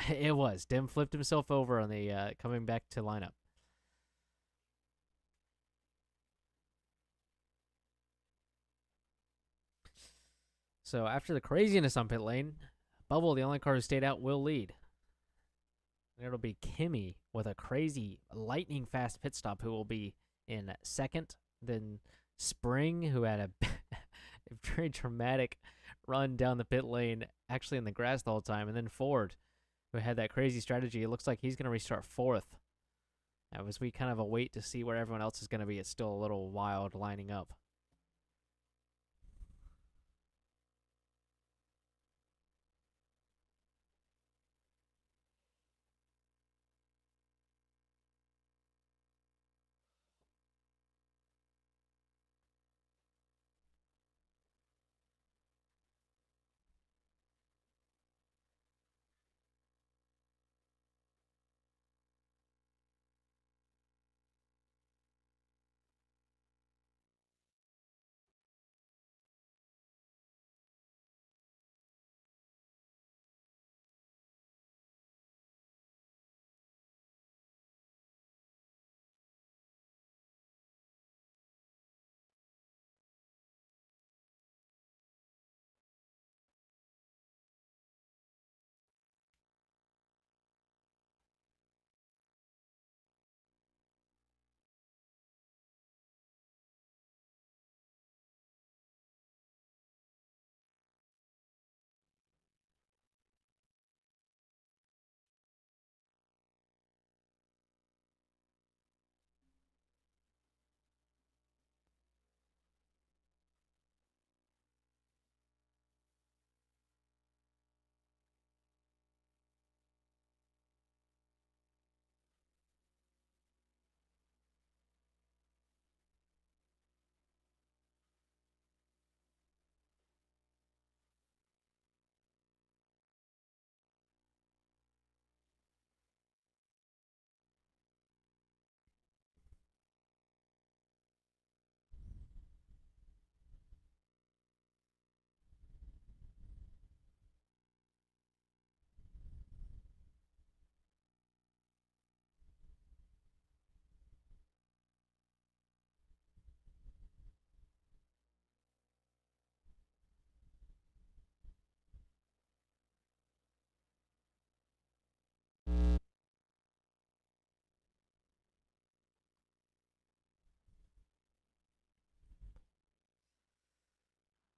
It was. Dim flipped himself over on the coming back to lineup. So after the craziness on pit lane, Bubble, the only car who stayed out, will lead. And it'll be Kimi with a crazy lightning fast pit stop who will be in second. Then Spring, who had a very dramatic run down the pit lane, actually in the grass the whole time. And then Ford, who had that crazy strategy. It looks like he's going to restart fourth. As we kind of await to see where everyone else is going to be, it's still a little wild lining up.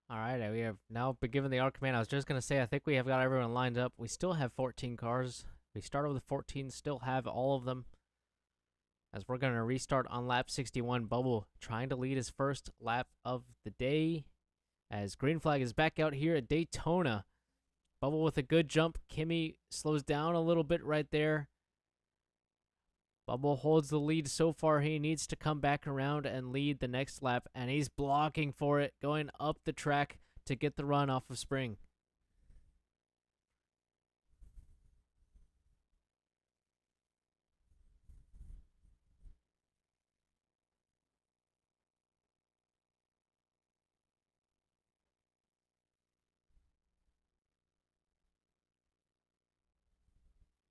All right, we have now been given the arc command. I was just going to say, I think we have got everyone lined up. We still have 14 cars. We started with 14, still have all of them. As we're going to restart on lap 61. Bubble trying to lead his first lap of the day. As green flag is back out here at Daytona. Bubble with a good jump. Kimmy slows down a little bit right there. Bubble holds the lead so far. He needs to come back around and lead the next lap, and he's blocking for it, going up the track to get the run off of Spring.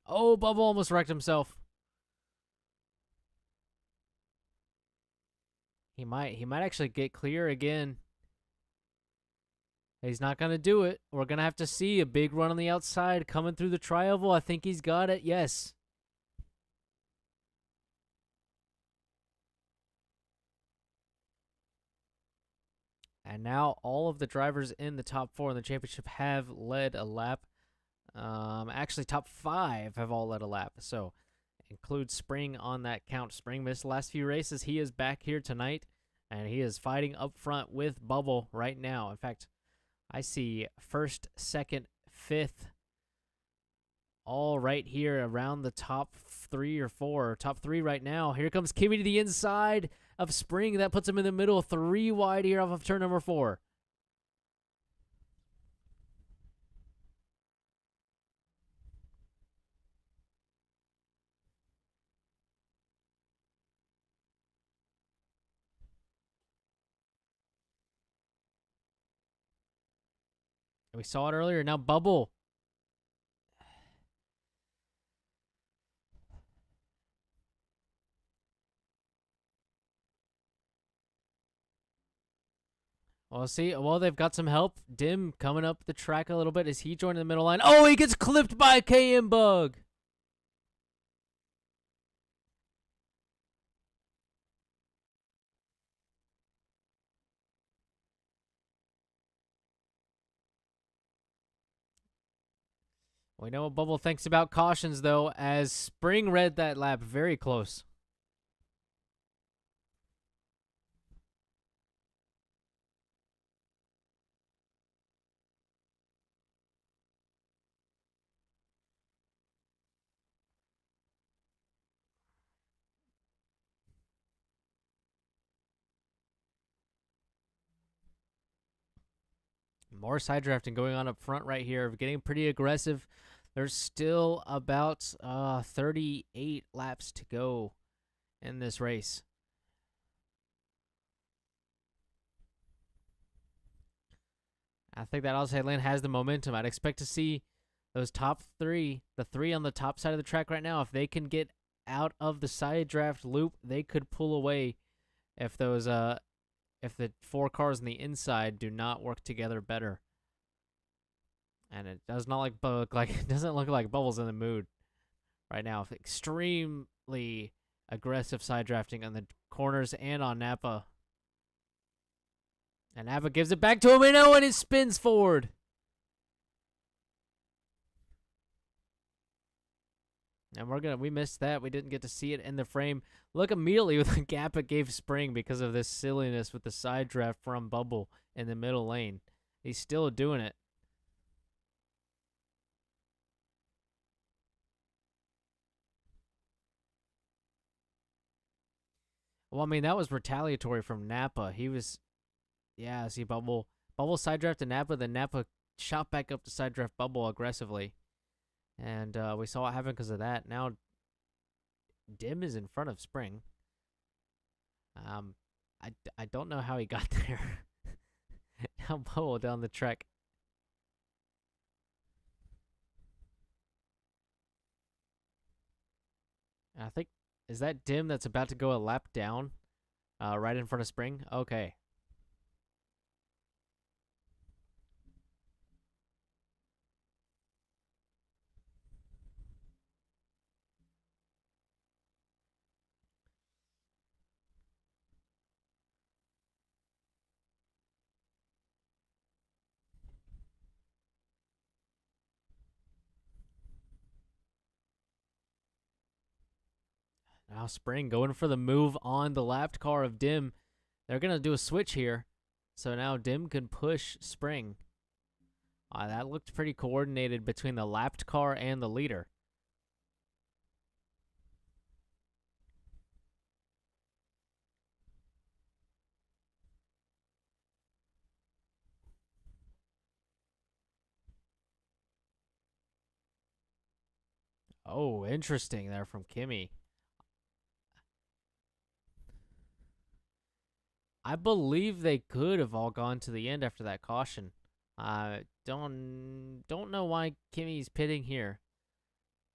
Oh, Bubble almost wrecked himself. He might actually get clear again. He's not going to do it. We're going to have to see a big run on the outside coming through the tri-oval. I think he's got it. Yes. And now all of the drivers in the top 4 in the championship have led a lap. Actually, top 5 have all led a lap. So include Spring on that count. Spring missed the last few races. He is back here tonight, and he is fighting up front with Bubble right now. In fact, I see first, second, fifth, all right here around the top 3 or 4. Top 3 right now. Here comes Kimmy to the inside of Spring. That puts him in the middle. 3 wide here off of turn number 4. We saw it earlier. Now Bubble. Well, see. Well, they've got some help. Dim coming up the track a little bit as he joined the middle line. Oh, he gets clipped by a KM Bug. We know what Bubble thinks about cautions, though, as Spring read that lap very close. More side drafting going on up front right here, getting pretty aggressive. There's still about 38 laps to go in this race. I think that Aussie Lane has the momentum. I'd expect to see those top three, the three on the top side of the track right now, if they can get out of the side draft loop, they could pull away if those if the four cars on the inside do not work together better. And it does not look like it doesn't look like Bubbles in the mood right now. Extremely aggressive side drafting on the corners and on Napa. And Napa gives it back to him, and it spins forward. And we missed that. We didn't get to see it in the frame. Look immediately with the gap it gave Spring because of this silliness with the side draft from Bubble in the middle lane. He's still doing it. Well, I mean, that was retaliatory from Napa. He was, yeah, see, Bubble side drafted Napa, then Napa shot back up to side draft Bubble aggressively. And we saw what happened because of that. Now, Dim is in front of Spring. I don't know how he got there. Now Bubble down the track. I think, is that Dim that's about to go a lap down? Right in front of Spring? Okay. Now Spring going for the move on the lapped car of Dim. They're going to do a switch here. So now Dim can push Spring. That looked pretty coordinated between the lapped car and the leader. Oh, interesting there from Kimmy. I believe they could have all gone to the end after that caution. Don't know why Kimmy's pitting here.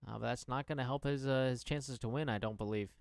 But that's not going to help his chances to win, I don't believe.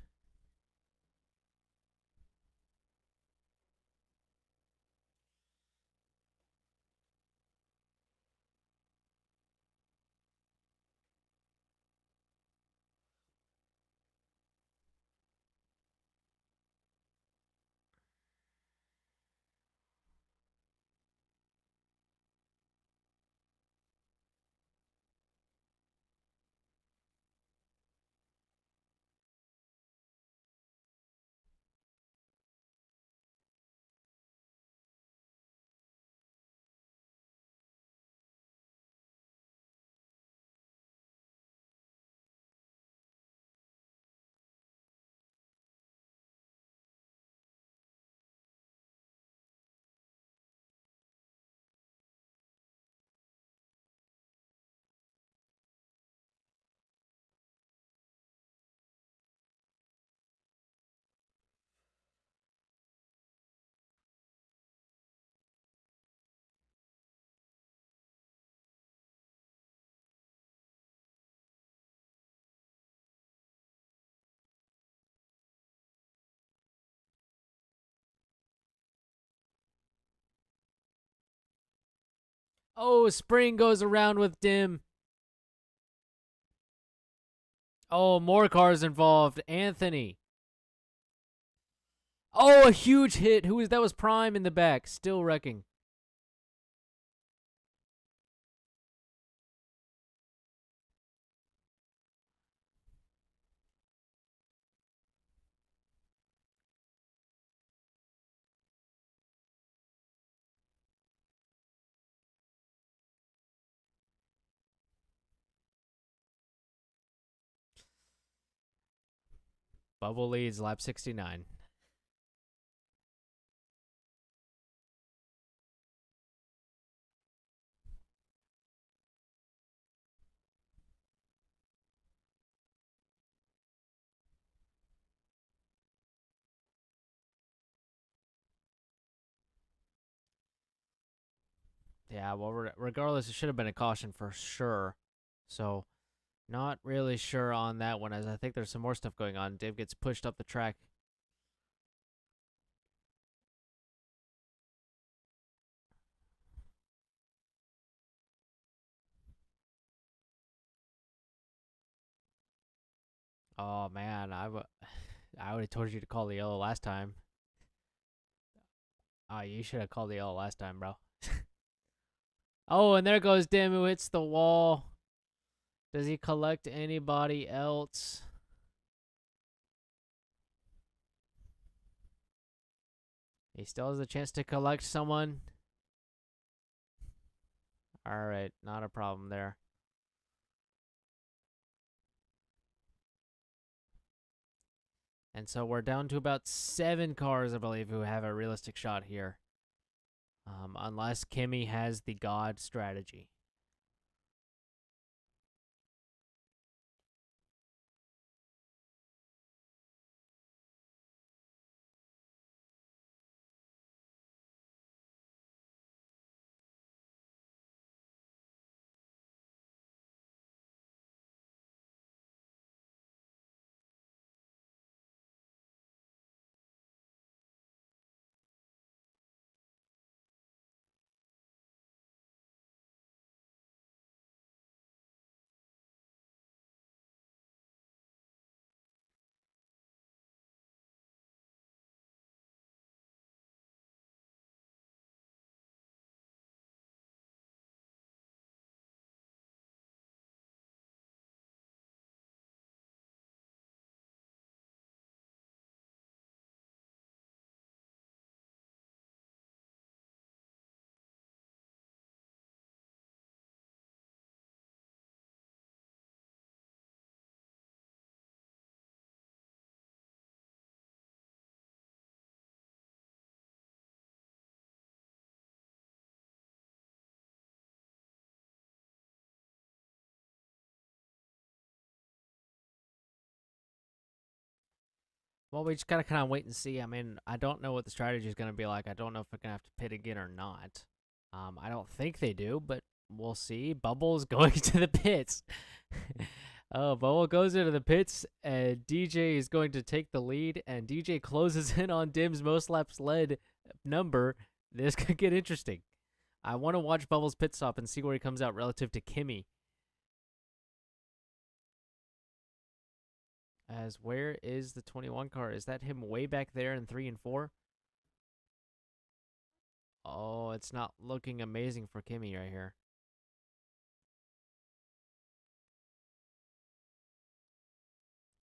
Oh, Spring goes around with Dim. Oh, more cars involved. Anthony. Oh, a huge hit. That was Prime in the back, still wrecking. Bubble leads lap 69. Yeah, well, regardless, it should have been a caution for sure. So, not really sure on that one, as I think there's some more stuff going on. Dave gets pushed up the track. Oh man, I would have told you to call the yellow last time. Oh, you should have called the yellow last time, bro. Oh, and there goes Dim, who hits the wall. Does he collect anybody else? He still has a chance to collect someone. All right, not a problem there. And so we're down to about 7 cars, I believe, who have a realistic shot here. Unless Kimmy has the God strategy. Well, we just gotta kind of wait and see. I mean, I don't know what the strategy is gonna be like. I don't know if we're gonna have to pit again or not. I don't think they do, but we'll see. Bubbles going to the pits. Oh, Bubble goes into the pits, and DJ is going to take the lead, and DJ closes in on Dim's most laps led number. This could get interesting. I want to watch Bubbles pit stop and see where he comes out relative to Kimmy. As where is the 21 car? Is that him way back there in 3 and 4? Oh, it's not looking amazing for Kimmy right here.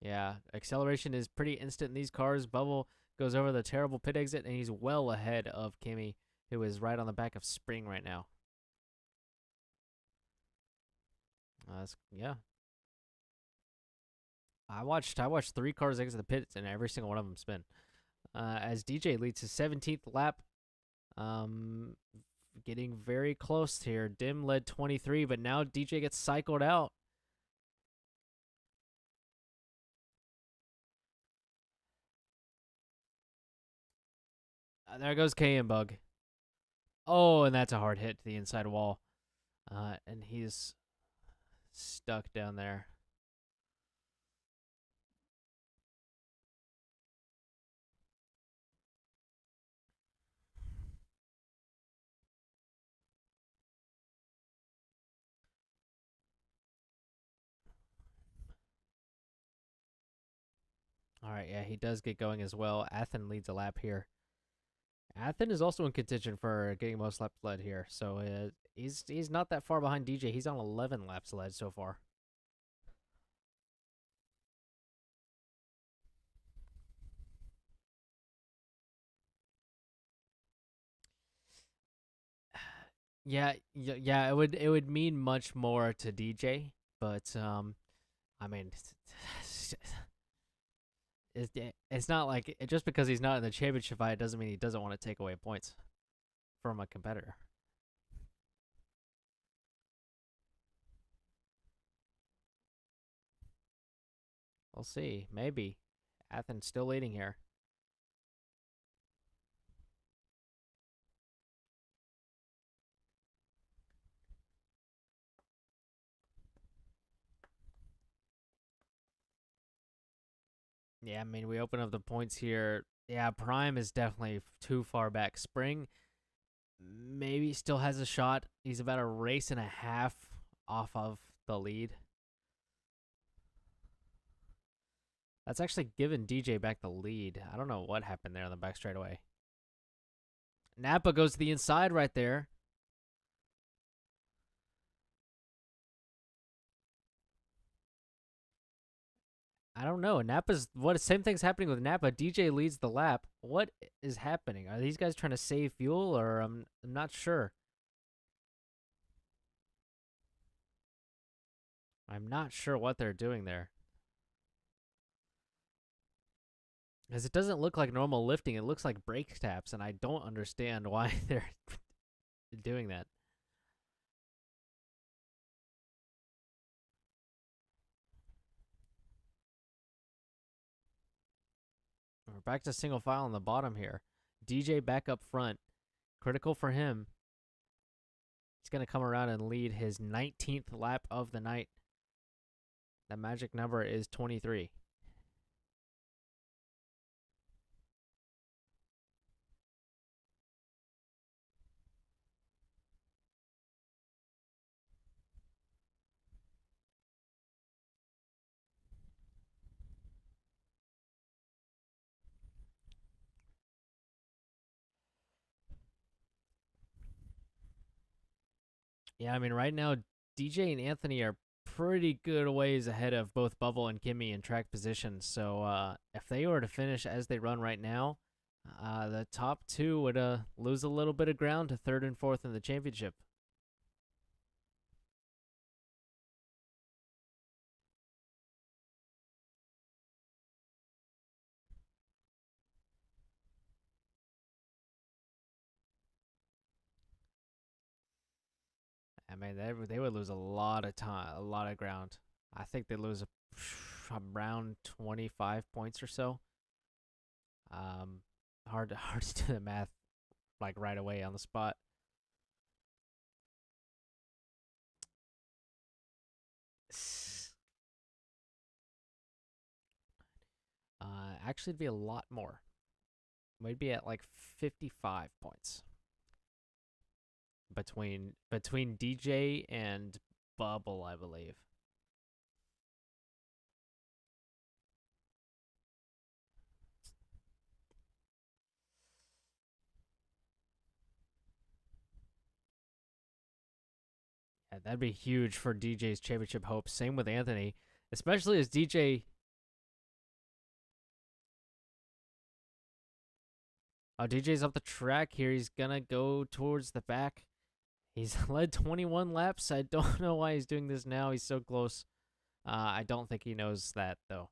Yeah, acceleration is pretty instant in these cars. Bubble goes over the terrible pit exit, and he's well ahead of Kimmy, who is right on the back of Spring right now. Yeah. I watched 3 cars exit the pits, and every single one of them spin. As DJ leads his 17th lap, getting very close here. Dim led 23, but now DJ gets cycled out. There goes KM Bug. Oh, and that's a hard hit to the inside wall. And he's stuck down there. All right, yeah, he does get going as well. Athen leads a lap here. Athen is also in contention for getting most laps led here, so he's not that far behind DJ. He's on 11 laps led so far. Yeah. It would mean much more to DJ, but I mean, it's not like just because he's not in the championship fight doesn't mean he doesn't want to take away points from a competitor. We'll see. Maybe Athen's still leading here. Yeah, I mean, we open up the points here. Yeah, Prime is definitely too far back. Spring maybe still has a shot. He's about a race and a half off of the lead. That's actually given DJ back the lead. I don't know what happened there on the back straightaway. Napa goes to the inside right there. I don't know. Napa's what same thing's happening with Napa. DJ leads the lap. What is happening? Are these guys trying to save fuel, or I'm not sure. I'm not sure what they're doing there. Because it doesn't look like normal lifting. It looks like brake taps, and I don't understand why they're doing that. We're back to single file on the bottom here. DJ back up front. Critical for him. He's going to come around and lead his 19th lap of the night. That magic number is 23. Yeah, I mean, right now, DJ and Anthony are pretty good ways ahead of both Bubble and Kimmy in track position. So if they were to finish as they run right now, the top two would lose a little bit of ground to third and fourth in the championship. I mean, they would lose a lot of time, a lot of ground. I think they lose around 25 points or so. Um, hard to do the math like right away on the spot. Actually, it'd be a lot more. We'd be at like 55 points between DJ and Bubble, I believe. Yeah, that'd be huge for DJ's championship hopes. Same with Anthony, especially as DJ. Oh, DJ's up the track here. He's gonna go towards the back. He's led 21 laps. I don't know why he's doing this now. He's so close. I don't think he knows that though.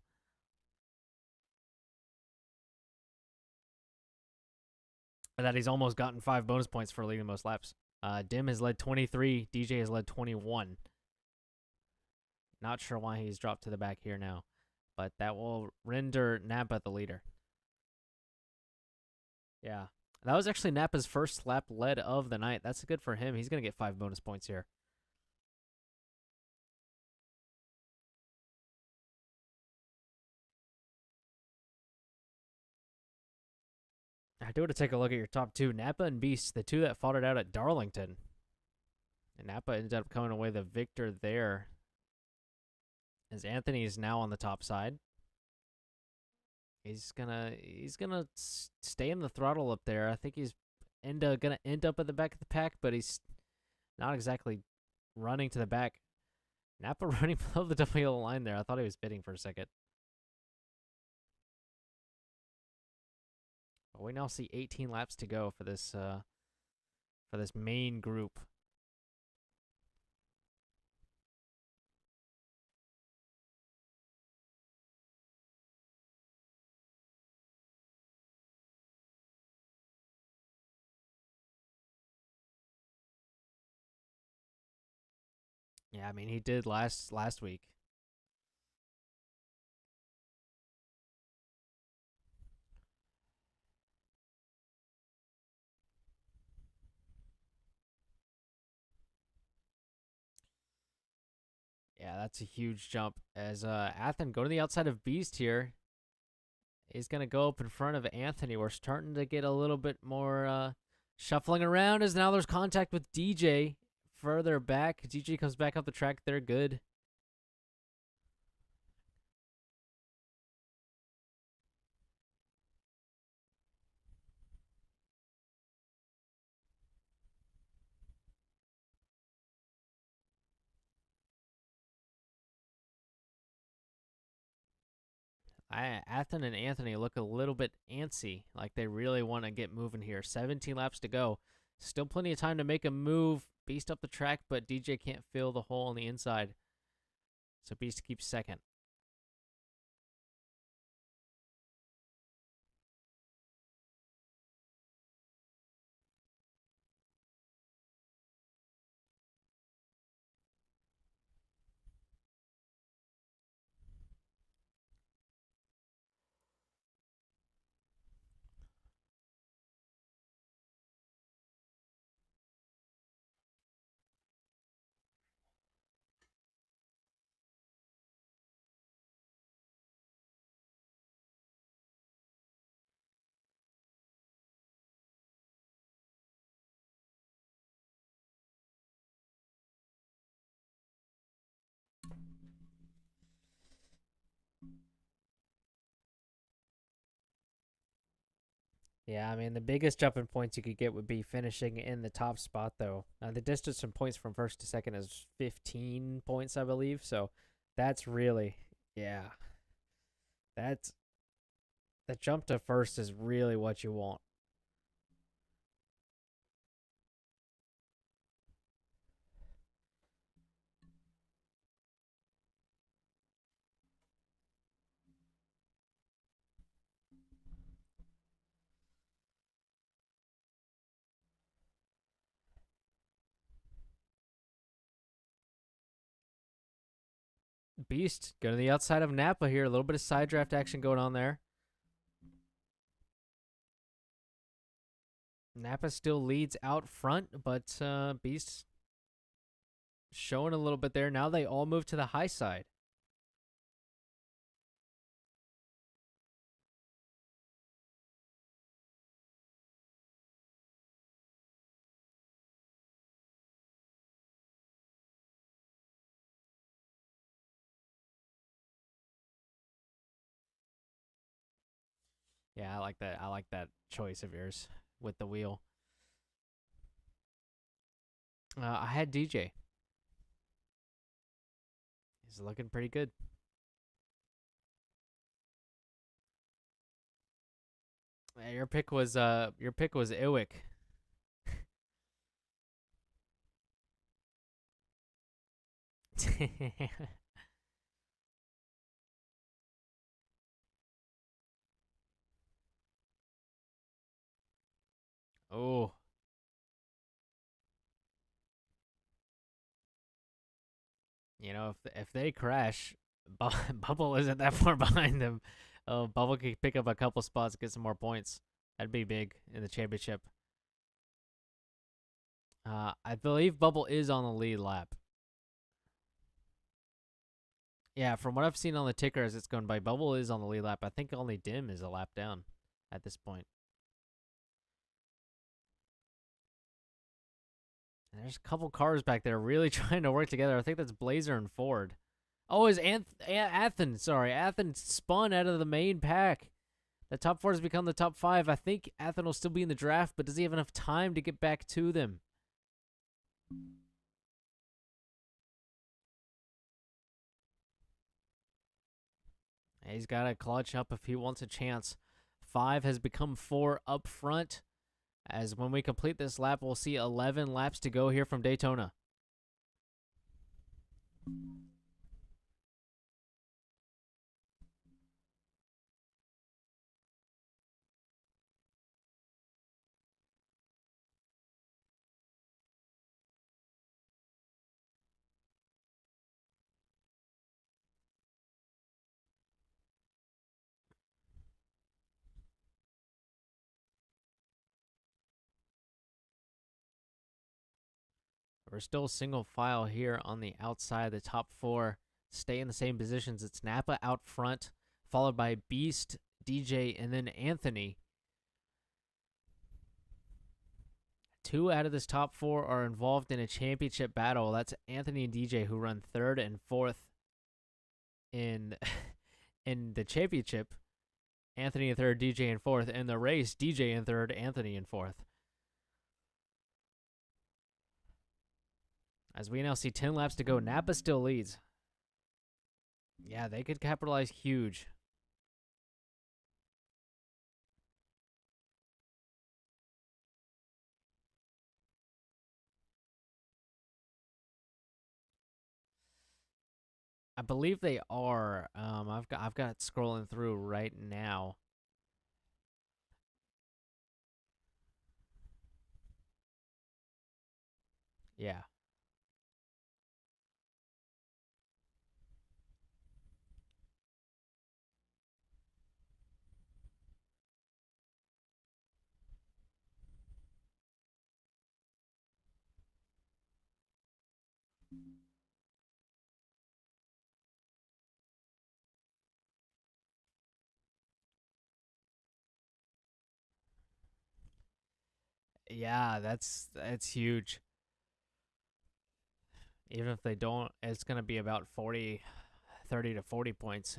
That he's almost gotten 5 bonus points for leading most laps. Dim has led 23. DJ has led 21. Not sure why he's dropped to the back here now, but that will render Napa the leader. Yeah. That was actually Napa's first lap led of the night. That's good for him. He's going to get 5 bonus points here. I do want to take a look at your top two. Napa and Beast, the two that fought it out at Darlington. And Napa ended up coming away the victor there. As Anthony is now on the top side. He's gonna stay in the throttle up there. I think he's gonna end up at the back of the pack, but he's not exactly running to the back. Napa running below the double yellow line there. I thought he was bidding for a second. But we now see 18 laps to go for this main group. Yeah, I mean he did last week. Yeah, that's a huge jump. As Athen go to the outside of Beast here. He's going to go up in front of Anthony. We're starting to get a little bit more shuffling around as now there's contact with DJ further back. DJ comes back up the track. They're good. Athen and Anthony look a little bit antsy, like they really want to get moving here. 17 laps to go. Still plenty of time to make a move. Beast up the track, but DJ can't fill the hole on the inside. So Beast keeps second. Yeah, I mean, the biggest jumping points you could get would be finishing in the top spot, though. The distance from points from first to second is 15 points, I believe. So that's really, yeah. That's, the jump to first is really what you want. Beast going to the outside of Napa here. A little bit of side draft action going on there. Napa still leads out front, but Beast showing a little bit there. Now they all move to the high side. Yeah, I like that. I like that choice of yours with the wheel. I had DJ. He's looking pretty good. Your pick was Iwick. Oh. You know, if they crash, Bubble isn't that far behind them. Bubble could pick up a couple spots, get some more points. That'd be big in the championship. I believe Bubble is on the lead lap. Yeah, from what I've seen on the ticker as it's going by, Bubble is on the lead lap. I think only Dim is a lap down at this point. And there's a couple cars back there really trying to work together. I think that's Blazer and Ford. Oh, is Athen? Sorry, Athen spun out of the main pack. The top four has become the top five. I think Athen will still be in the draft, but does he have enough time to get back to them? He's got to clutch up if he wants a chance. 5 has become 4 up front. As when we complete this lap, we'll see 11 laps to go here from Daytona. We're still single file here on the outside. The top 4 stay in the same positions. It's Napa out front, followed by Beast, DJ, and then Anthony. 2 out of this top 4 are involved in a championship battle. That's Anthony and DJ, who run 3rd and 4th in in the championship. Anthony in 3rd, DJ in 4th. In the race, DJ in 3rd, Anthony in 4th. As we now see 10 laps to go, Napa still leads. Yeah, they could capitalize huge. I believe they are. I've got it scrolling through right now. Yeah. Yeah, that's huge. Even if they don't, it's going to be about 30 to 40 points.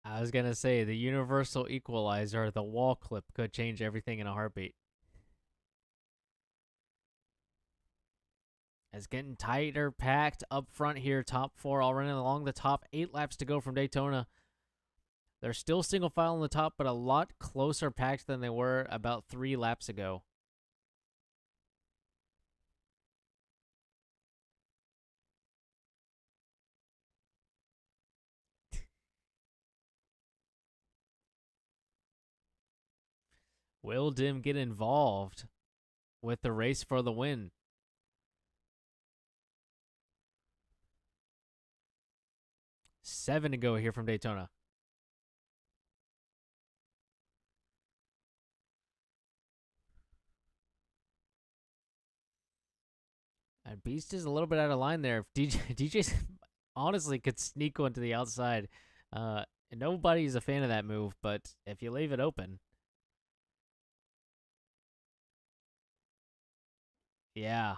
I was going to say the universal equalizer, the wall clip, could change everything in a heartbeat. It's getting tighter, packed up front here. Top 4 all running along the top. 8 laps to go from Daytona. They're still single file on the top, but a lot closer packed than they were about 3 laps ago. Will Dim get involved with the race for the win? Seven to go here from Daytona. And Beast is a little bit out of line there. If DJ's honestly could sneak one to the outside. Nobody's a fan of that move, but if you leave it open. Yeah.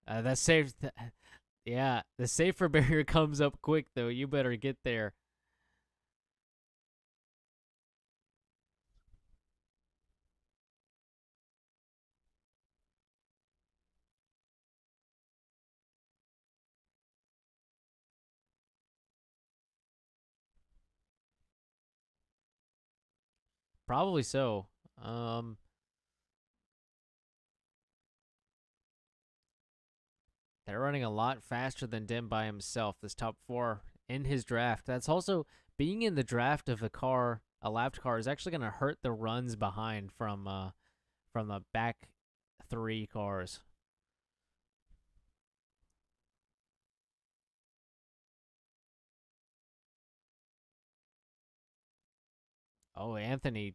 That's safe. Yeah, the safer barrier comes up quick, though. You better get there. Probably so. They're running a lot faster than Dim by himself. This top 4 in his draft. That's also being in the draft of a lapped car is actually going to hurt the runs behind from the back 3 cars. Oh, Anthony.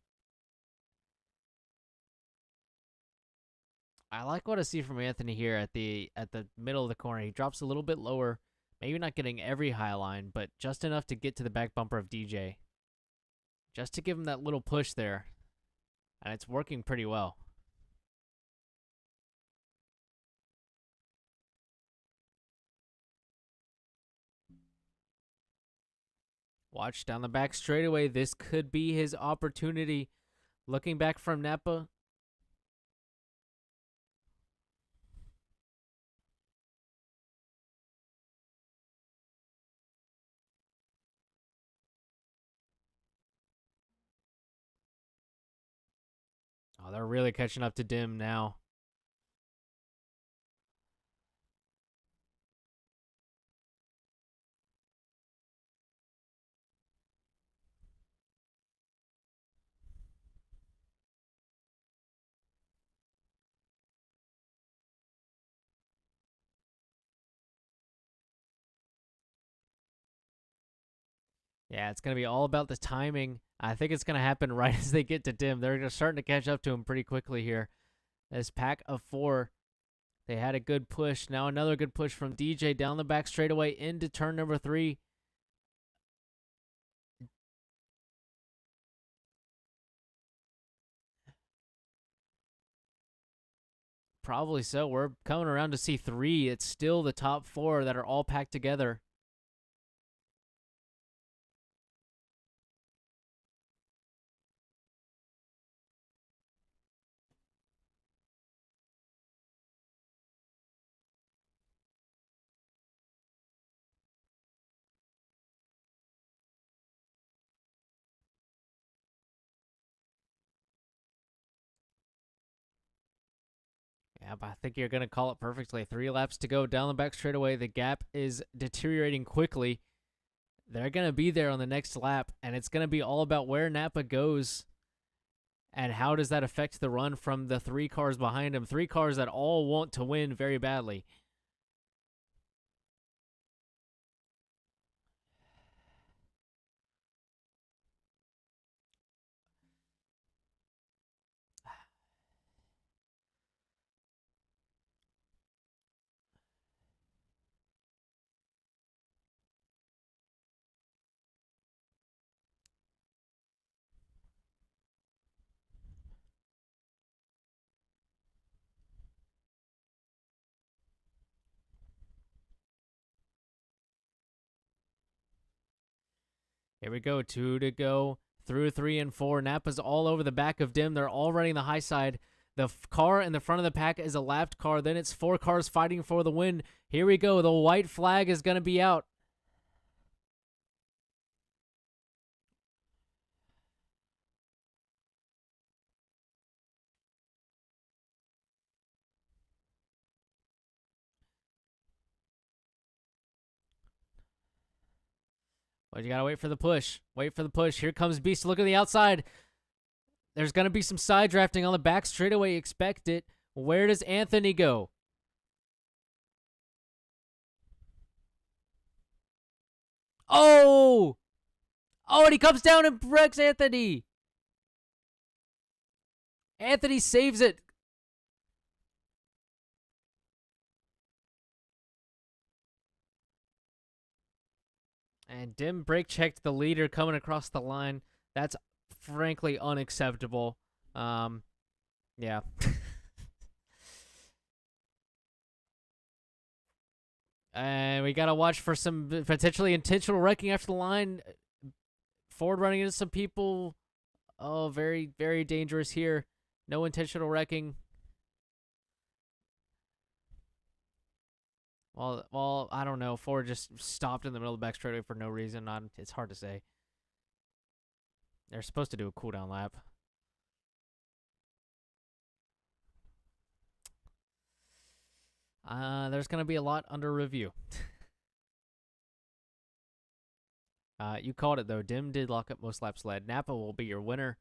I like what I see from Anthony here at the middle of the corner. He drops a little bit lower, maybe not getting every high line, but just enough to get to the back bumper of DJ. Just to give him that little push there. And it's working pretty well. Watch down the back straightaway. This could be his opportunity. Looking back from Napa. Oh, they're really catching up to Dim now. Yeah, it's going to be all about the timing. I think it's going to happen right as they get to Dim. They're starting to catch up to him pretty quickly here. This pack of 4, they had a good push. Now another good push from DJ down the back straightaway into turn number 3. Probably so. We're coming around to see 3. It's still the top 4 that are all packed together. Yeah, but I think you're going to call it perfectly. 3 laps to go down the back straightaway. The gap is deteriorating quickly. They're going to be there on the next lap, and it's going to be all about where Napa goes and how does that affect the run from the 3 cars behind him. 3 cars that all want to win very badly. Here we go, 2 to go through 3 and 4. Napa's all over the back of Dim. They're all running the high side. The car in the front of the pack is a lapped car. Then it's 4 cars fighting for the win. Here we go. The white flag is going to be out. But you got to wait for the push. Wait for the push. Here comes Beast. Look at the outside. There's going to be some side drafting on the back straightaway. Expect it. Where does Anthony go? Oh! Oh, and he comes down and wrecks Anthony. Anthony saves it. And Dim brake checked the leader coming across the line. That's frankly unacceptable. Yeah. And we got to watch for some potentially intentional wrecking after the line. Ford running into some people. Oh, very, very dangerous here. No intentional wrecking. Well, I don't know. Ford just stopped in the middle of the back straightaway for no reason. It's hard to say. They're supposed to do a cooldown lap. There's going to be a lot under review. You called it, though. Dim did lock up most laps led. Napa will be your winner.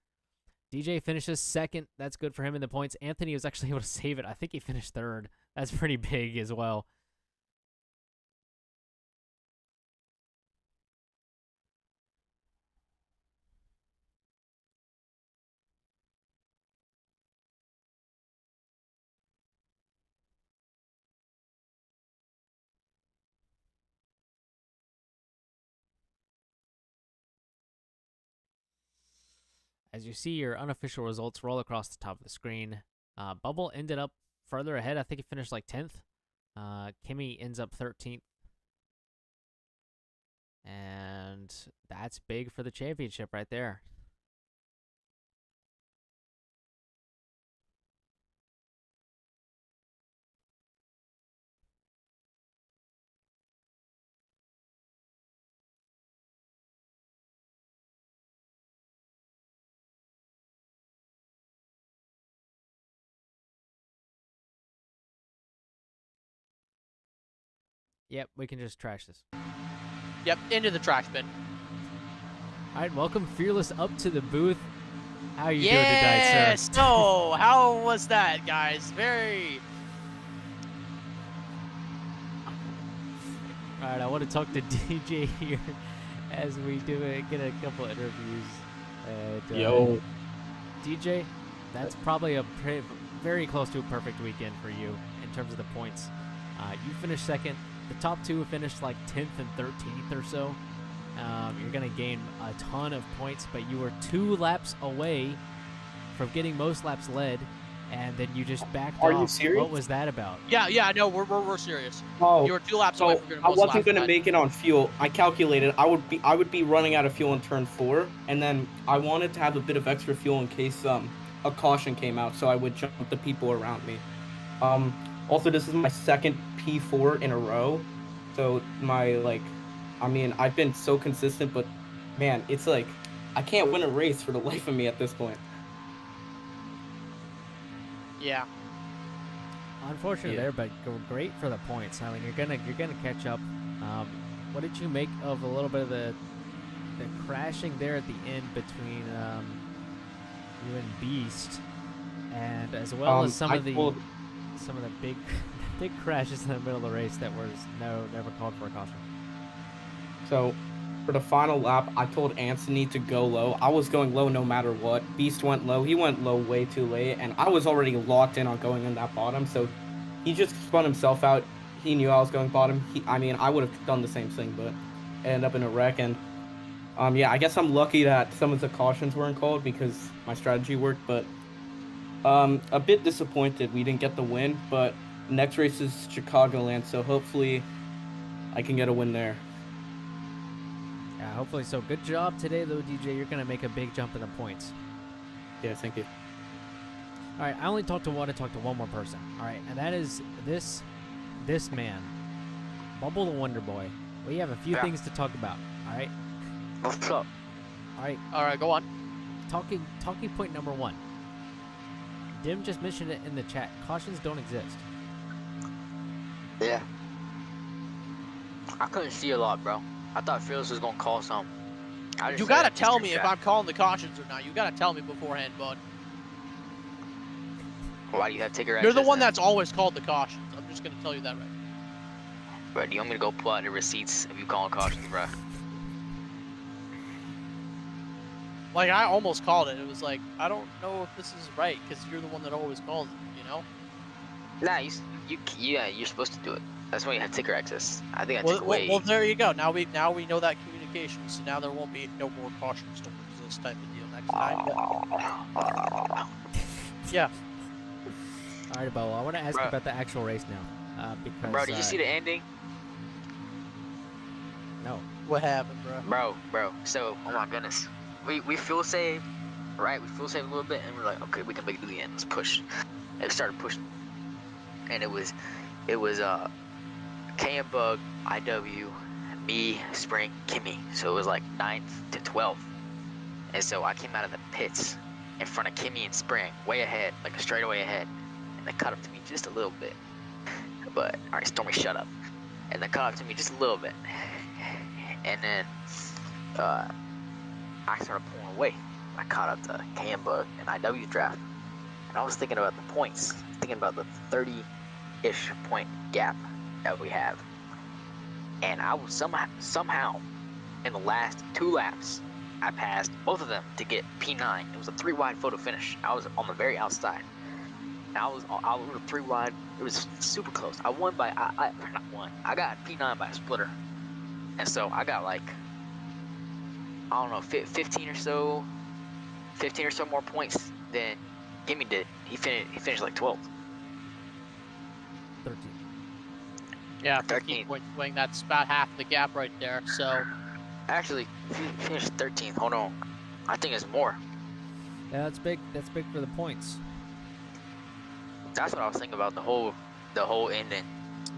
DJ finishes 2nd. That's good for him in the points. Anthony was actually able to save it. I think he finished 3rd. That's pretty big as well. As you see, your unofficial results roll across the top of the screen. Bubble ended up further ahead. I think he finished like 10th. Kimmy ends up 13th. And that's big for the championship right there. Yep, we can just trash this. Yep, into the trash bin. All right, welcome Fearless up to the booth. How are you doing tonight, sir? Yes. So, how was that, guys? Very. All right, I want to talk to DJ here as we get a couple interviews. And, Yo. DJ, that's probably very close to a perfect weekend for you in terms of the points. You finished second. The top two finished like 10th and 13th or so. You're going to gain a ton of points, but you were 2 laps away from getting most laps led, and then you just backed off. Are you serious? What was that about? Yeah, no, we're serious. Oh, You were 2 laps away so from getting I most wasn't laps gonna led. make it on fuel. I calculated I would be running out of fuel in turn 4, and then I wanted to have a bit of extra fuel in case a caution came out, so I would jump the people around me. Also, this is my second P4 in a row, so I've been so consistent, but man, it's like I can't win a race for the life of me at this point. Yeah. Unfortunate there, but great for the points. I mean, you're gonna catch up. What did you make of a little bit of the crashing there at the end between you and Beast, and as well as some of the big big crashes in the middle of the race that was never called for a caution. So, for the final lap, I told Anthony to go low. I was going low no matter what. Beast went low. He went low way too late, and I was already locked in on going in that bottom, so he just spun himself out. He knew I was going bottom. I would have done the same thing, but ended up in a wreck, and I guess I'm lucky that some of the cautions weren't called because my strategy worked, but a bit disappointed we didn't get the win, but next race is Chicagoland, so hopefully I can get a win there. Yeah, hopefully so. Good job today, though, DJ. You're going to make a big jump in the points. Yeah, thank you. All right, I only want to talk to one more person. All right, and that is this man, Bubble the Wonder Boy. We have a few things to talk about. All right. What's up? All right, Go on. Talking point number 1. Dim just mentioned it in the chat. Cautions don't exist. Yeah. I couldn't see a lot, bro. I thought Phyllis was gonna call something. You gotta tell me if I'm calling the cautions or not. You gotta tell me beforehand, bud. Why do you have ticker You're the access one then? that's always called the cautions. I'm just gonna tell you that right. Bro, do you want me to go pull out the receipts if you call cautions, bro? Like, I almost called it. It was like, I don't know if this is right, because you're the one that always calls it, you know? Nah, you're supposed to do it. That's why you have ticker access. I think I took away. Well, there you go. Now we know that communication, so now there won't be no more cautions don't exist type of deal next time. Yeah. All right, Bubble, I want to ask you about the actual race now. Because, bro, did you see the ending? No. What happened, bro? Bro. So, oh my goodness. We fuel saved, right? We fuel saved a little bit, and we're like, okay, we can make it to the end. Let's push. And it started pushing. And it was K and Bug, IW, me, Spring, Kimmy. So it was like 9th to 12th. And so I came out of the pits in front of Kimmy and Spring, way ahead, like a straightaway ahead. And they caught up to me just a little bit. But, alright, Stormy, shut up. And they caught up to me just a little bit. And then, I started pulling away. I caught up to K and Bug and IW draft. And I was thinking about the points, thinking about the 30-ish point gap that we have. And I was somehow in the last 2 laps, I passed both of them to get P9. It was a 3-wide photo finish. I was on the very outside. And I was 3 wide. It was super close. I won by not won. I got P9 by a splitter. And so I got like, I don't know, 15 or so more points than Gimme did. He finished like 12th. 13. Yeah, 13 point swing. That's about half the gap right there. So, actually, he finished 13th. Hold on, I think it's more. Yeah, that's big. That's big for the points. That's what I was thinking about the whole ending.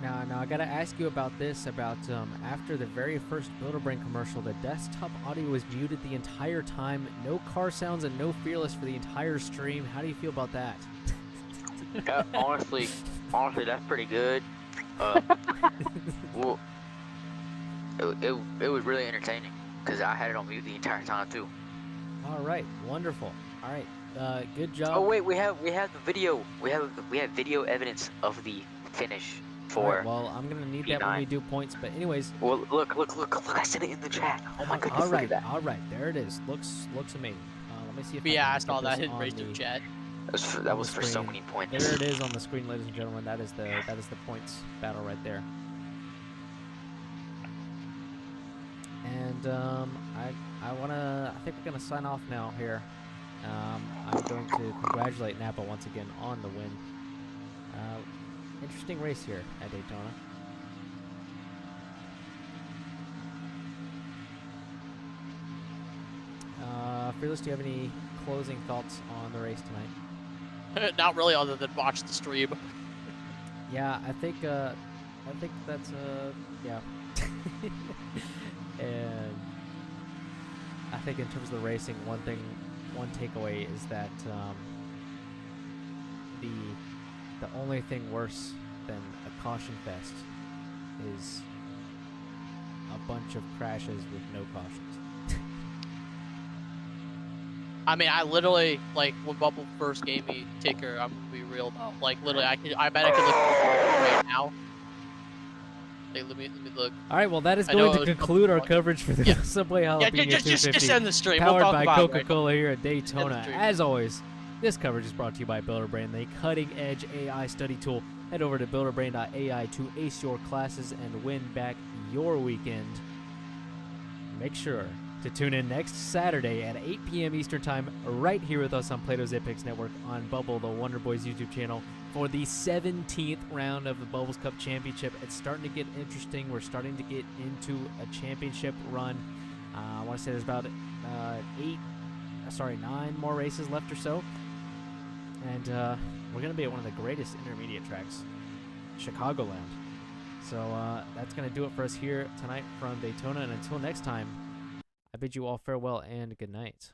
Now I gotta ask you about this. About after the very first Builderbrain commercial, the desktop audio was muted the entire time. No car sounds and no Fearless for the entire stream. How do you feel about that? Honestly, that's pretty good. Well, it was really entertaining because I had it on mute the entire time too. All right, wonderful. All right, good job. Oh wait, we have the video. We have video evidence of the finish All right, for. well, I'm gonna need that when we do points. But anyways, Well, look! I said it in the chat. Oh my goodness! all Look right, at that. all right, there it is. Looks amazing. Let me see if I Yeah, can I get saw this that in on Racing the- chat. That was for so screen. many points. There it is on the screen, ladies and gentlemen. That is the points battle right there. And I think we're gonna sign off now here. I'm going to congratulate Napa once again on the win. Interesting race here at Daytona. Fearless, do you have any closing thoughts on the race tonight? Not really, other than watch the stream. Yeah, I think that's yeah. And I think in terms of the racing, one takeaway is that the only thing worse than a caution fest is a bunch of crashes with no cautions. I mean, I literally, like, when Bubble first gave me ticker, I'm gonna be real though. Like, literally, I bet I could look right now. Hey, let me look. All right, well, that is I know going to it was conclude our couple coverage for the Yeah. Subway Yeah, Jalapeno just 250, end the stream. We'll powered talk by about it right now. Coca-Cola here at Daytona. stream. As always, this coverage is brought to you by BuilderBrain, the cutting-edge AI study tool. Head over to builderbrain.ai to ace your classes and win back your weekend. Make sure to tune in next Saturday at 8 p.m. Eastern Time right here with us on Plato's Apex Network on Bubble, the Wonder Boys YouTube channel, for the 17th round of the Bubbles Cup Championship. It's starting to get interesting. We're starting to get into a championship run. I want to say there's about 9 more races left or so. And we're going to be at one of the greatest intermediate tracks, Chicagoland. So that's going to do it for us here tonight from Daytona. And until next time, I bid you all farewell and good night.